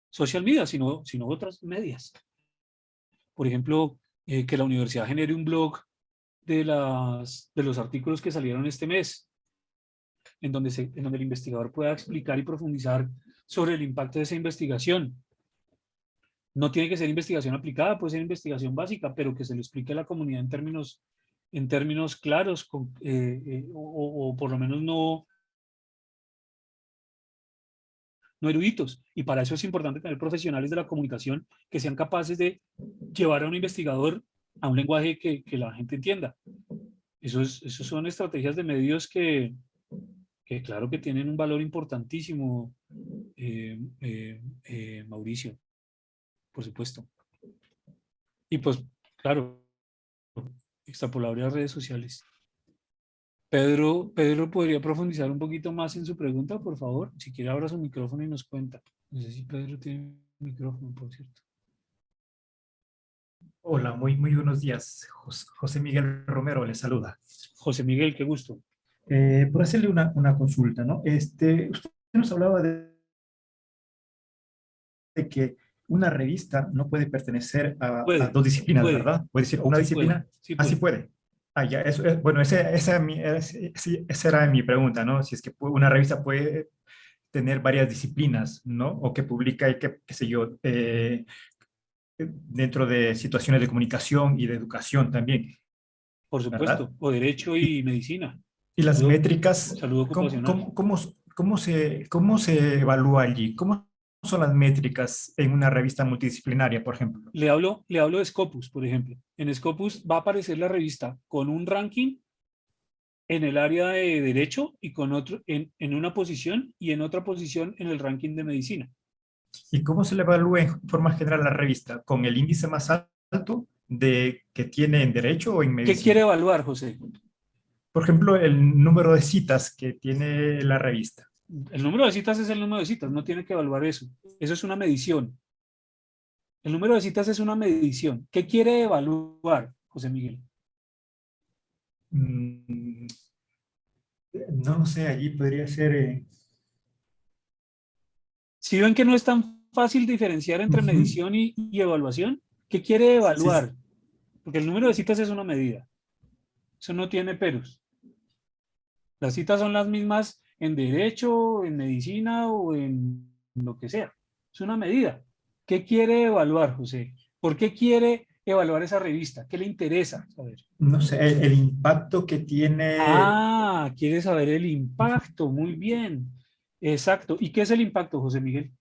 Speaker 1: social media, sino otras medias. Por ejemplo, que la universidad genere un blog de los artículos que salieron este mes, en donde el investigador pueda explicar y profundizar sobre el impacto de esa investigación. No tiene que ser investigación aplicada, puede ser investigación básica, pero que se lo explique a la comunidad en términos claros, o por lo menos no eruditos. Y para eso es importante tener profesionales de la comunicación que sean capaces de llevar a un investigador a un lenguaje que la gente entienda. Eso son estrategias de medios que claro que tienen un valor importantísimo, Mauricio, por supuesto. Y pues, claro, extrapolable a redes sociales. Pedro podría profundizar un poquito más en su pregunta, por favor. Si quiere, abra su micrófono y nos cuenta. No sé si Pedro tiene micrófono, por cierto.
Speaker 4: Hola, muy buenos días. José Miguel Romero le saluda.
Speaker 1: José Miguel, qué gusto.
Speaker 4: Por hacerle una consulta, ¿no? Usted nos hablaba de que una revista no puede pertenecer a dos disciplinas, ¿verdad? Puede decir, una disciplina,
Speaker 1: sí puede.
Speaker 4: así puede. Ya, bueno, esa era mi pregunta, ¿no? Si es que una revista puede tener varias disciplinas, ¿no? O que publica, qué sé yo, dentro de situaciones de comunicación y de educación también.
Speaker 1: Por supuesto, ¿verdad? O derecho y medicina.
Speaker 4: Y las métricas,
Speaker 1: salud ocupacional.
Speaker 4: ¿Cómo se evalúa allí? ¿Cómo son las métricas en una revista multidisciplinaria, por ejemplo?
Speaker 1: Le hablo de Scopus, por ejemplo. En Scopus va a aparecer la revista con un ranking en el área de derecho y con otro en una posición y en otra posición en el ranking de medicina.
Speaker 4: ¿Y cómo se le evalúa en forma general la revista? ¿Con el índice más alto que tiene en derecho o en medicina?
Speaker 1: ¿Qué quiere evaluar, José?
Speaker 4: Por ejemplo, el número de citas que tiene la revista.
Speaker 1: El número de citas es el número de citas, no tiene que evaluar eso. Eso es una medición. El número de citas es una medición. ¿Qué quiere evaluar, José Miguel?
Speaker 4: Mm, no sé, allí podría ser...
Speaker 1: Si ven que no es tan fácil diferenciar entre
Speaker 4: Ujú.
Speaker 1: medición y evaluación, ¿qué quiere
Speaker 4: Sí,
Speaker 1: evaluar? Porque el número de citas es una medida. Eso no tiene peros. Las citas son las mismas en derecho, en medicina o en lo que sea. Es una medida. ¿Qué quiere evaluar, José? ¿Por qué quiere evaluar esa revista? ¿Qué le interesa saber?
Speaker 4: no sé, el impacto que tiene...
Speaker 1: Ah, quiere saber el impacto. Muy bien. Exacto. ¿Y qué es el impacto, José Miguel?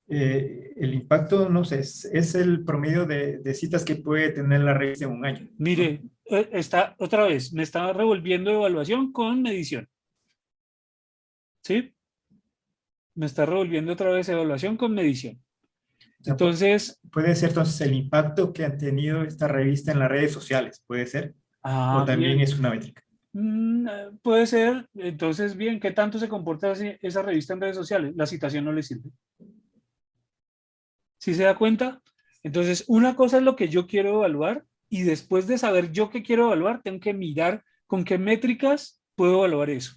Speaker 4: el impacto, no sé, es el promedio de citas que puede tener la revista en un año, ¿no?
Speaker 1: Mire, está otra vez, me está revolviendo evaluación con medición. ¿Sí? Me está revolviendo otra vez evaluación con medición.
Speaker 4: O sea,
Speaker 1: Entonces,
Speaker 4: puede ser entonces el impacto que ha tenido esta revista en las redes sociales, puede ser, o también
Speaker 1: bien.
Speaker 4: es una métrica.
Speaker 1: Puede ser. Entonces, bien, ¿qué tanto se comporta esa revista en redes sociales? La citación no le sirve. ¿Sí se da cuenta? Entonces, una cosa es lo que yo quiero evaluar y después de saber yo qué quiero evaluar, tengo que mirar con qué métricas puedo evaluar eso.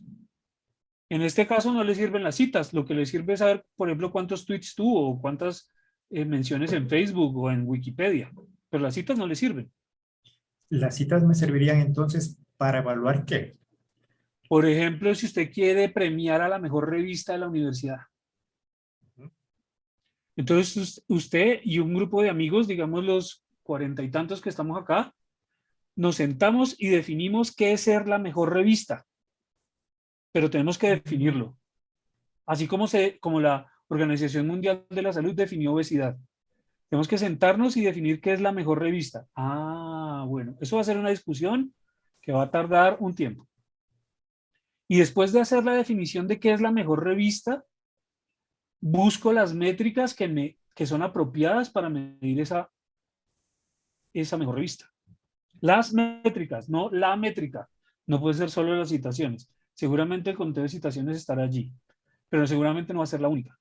Speaker 1: En este caso no le sirven las citas, lo que le sirve es saber, por ejemplo, cuántos tweets tuvo o cuántas menciones en Facebook o en Wikipedia, pero las citas no le sirven.
Speaker 4: Las citas me servirían entonces para evaluar qué.
Speaker 1: Por ejemplo, si usted quiere premiar a la mejor revista de la universidad, entonces usted y un grupo de amigos, digamos los 40 y tantos que estamos acá, nos sentamos y definimos qué es ser la mejor revista, pero tenemos que definirlo, así como la Organización Mundial de la Salud definió obesidad. Tenemos que sentarnos y definir qué es la mejor revista. Ah, bueno, eso va a ser una discusión que va a tardar un tiempo. Y después de hacer la definición de qué es la mejor revista, busco las métricas que son apropiadas para medir esa mejor revista. Las métricas, no la métrica. No puede ser solo las citaciones. Seguramente el conteo de citaciones estará allí, pero seguramente no va a ser la única.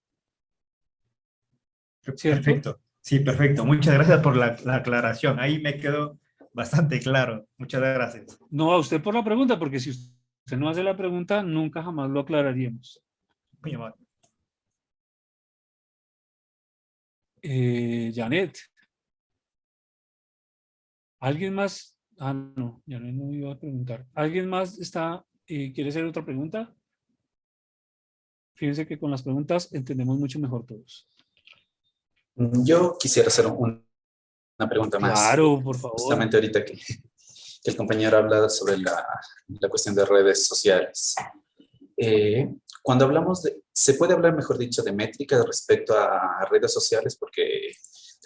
Speaker 1: ¿Cierto?
Speaker 4: Perfecto, sí, perfecto. Muchas gracias por la aclaración. Ahí me quedó bastante claro. Muchas gracias.
Speaker 1: No a usted por la pregunta, porque si usted no hace la pregunta, nunca jamás lo aclararíamos.
Speaker 4: Muy amable.
Speaker 1: Janet, ¿alguien más? Ah, no, Janet no iba a preguntar. ¿Alguien más quiere hacer otra pregunta? Fíjense que con las preguntas entendemos mucho mejor todos.
Speaker 2: Yo quisiera hacer una pregunta más.
Speaker 1: Claro, por favor.
Speaker 2: Justamente ahorita que el compañero habla sobre la cuestión de redes sociales. Cuando hablamos se puede hablar, mejor dicho, de métricas respecto a redes sociales, porque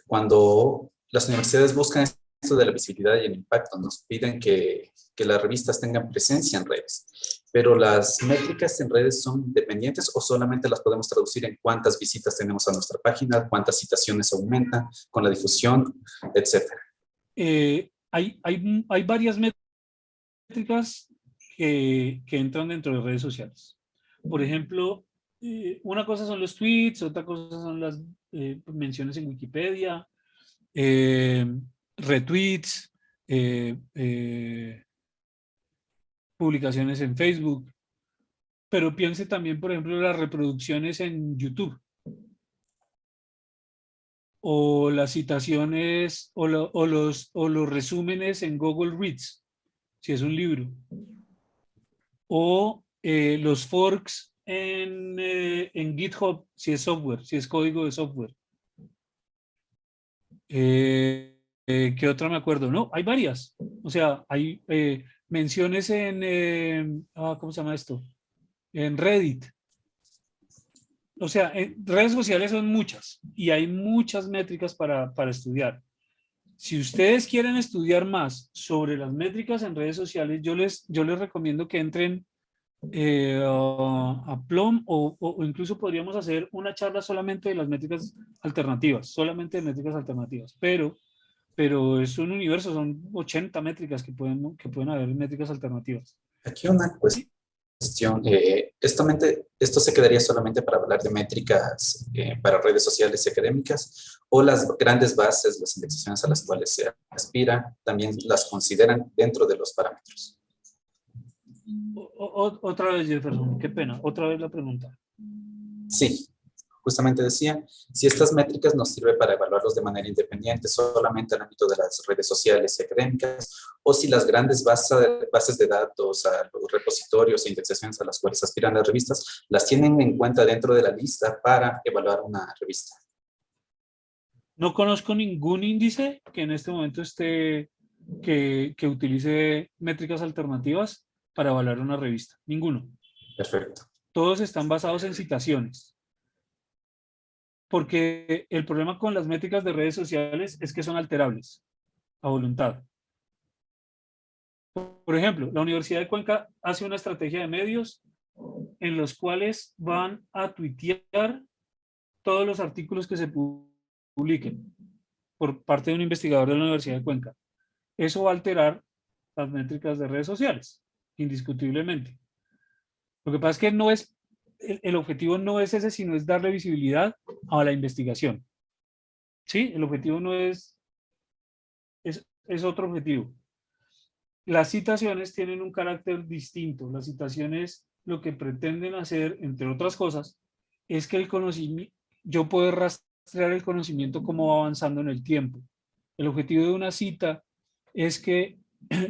Speaker 2: cuando las universidades buscan esto de la visibilidad y el impacto, nos piden que las revistas tengan presencia en redes. Pero las métricas en redes son independientes o solamente las podemos traducir en cuántas visitas tenemos a nuestra página, cuántas citaciones aumentan con la difusión, etcétera.
Speaker 1: Hay varias métricas que entran dentro de redes sociales. Por ejemplo, una cosa son los tweets, otra cosa son las menciones en Wikipedia, retweets, publicaciones en Facebook, pero piense también, por ejemplo, las reproducciones en YouTube, o las citaciones, o los resúmenes en Google Reads, si es un libro, o los forks en GitHub, si es software, si es código de software. ¿Qué otra me acuerdo? No, hay varias. O sea, hay menciones ¿cómo se llama esto? En Reddit. O sea, redes sociales son muchas y hay muchas métricas para estudiar. Si ustedes quieren estudiar más sobre las métricas en redes sociales, yo les recomiendo que entren a Plum o incluso podríamos hacer una charla solamente de las métricas alternativas, solamente de métricas alternativas, pero es un universo, son 80 métricas que pueden haber métricas alternativas.
Speaker 2: Aquí una cuestión cuestión, ¿esto se quedaría solamente para hablar de métricas para redes sociales y académicas, o las grandes bases, las indexaciones a las cuales se aspira, también las consideran dentro de los parámetros?
Speaker 1: Otra vez, Jefferson, qué pena, otra vez la pregunta.
Speaker 2: Sí, justamente decía, si estas métricas nos sirven para evaluarlos de manera independiente solamente en el ámbito de las redes sociales y académicas, o si las grandes bases de datos, a los repositorios e indexaciones a las cuales aspiran las revistas, las tienen en cuenta dentro de la lista para evaluar una revista.
Speaker 1: No conozco ningún índice que en este momento esté, que utilice métricas alternativas para evaluar una revista. Ninguno.
Speaker 2: Perfecto.
Speaker 1: Todos están basados en citaciones. Porque el problema con las métricas de redes sociales es que son alterables a voluntad. Por ejemplo, la Universidad de Cuenca hace una estrategia de medios en los cuales van a tuitear todos los artículos que se publiquen por parte de un investigador de la Universidad de Cuenca. Eso va a alterar las métricas de redes sociales, indiscutiblemente. Lo que pasa es que no es, el objetivo no es ese, sino es darle visibilidad a la investigación. ¿Sí? El objetivo no es otro objetivo. Las citaciones tienen un carácter distinto. Las citaciones lo que pretenden hacer, entre otras cosas, es que el conocimiento, yo puedo rastrear el conocimiento cómo va avanzando en el tiempo. El objetivo de una cita es que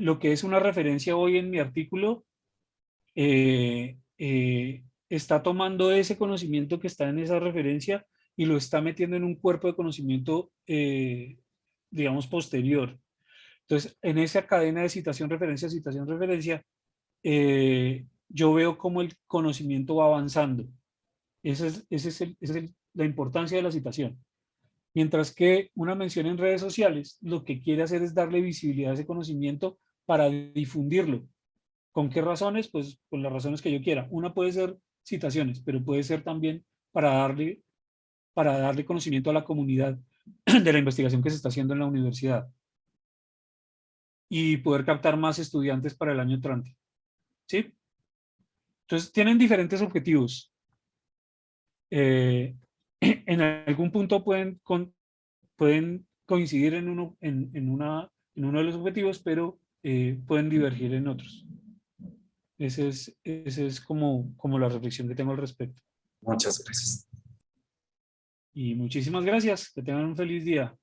Speaker 1: lo que es una referencia hoy en mi artículo está tomando ese conocimiento que está en esa referencia y lo está metiendo en un cuerpo de conocimiento, digamos, posterior. Entonces, en esa cadena de citación, referencia, yo veo cómo el conocimiento va avanzando. Esa es la importancia de la citación. Mientras que una mención en redes sociales lo que quiere hacer es darle visibilidad a ese conocimiento para difundirlo. ¿Con qué razones? Pues con las razones que yo quiera. Una puede ser citaciones, pero puede ser también para darle conocimiento a la comunidad de la investigación que se está haciendo en la universidad y poder captar más estudiantes para el año entrante. ¿Sí? Entonces, tienen diferentes objetivos. En algún punto pueden coincidir en uno de los objetivos, pero pueden divergir en otros. Esa es como la reflexión que tengo al respecto.
Speaker 2: Muchas gracias.
Speaker 1: Y muchísimas gracias. Que tengan un feliz día.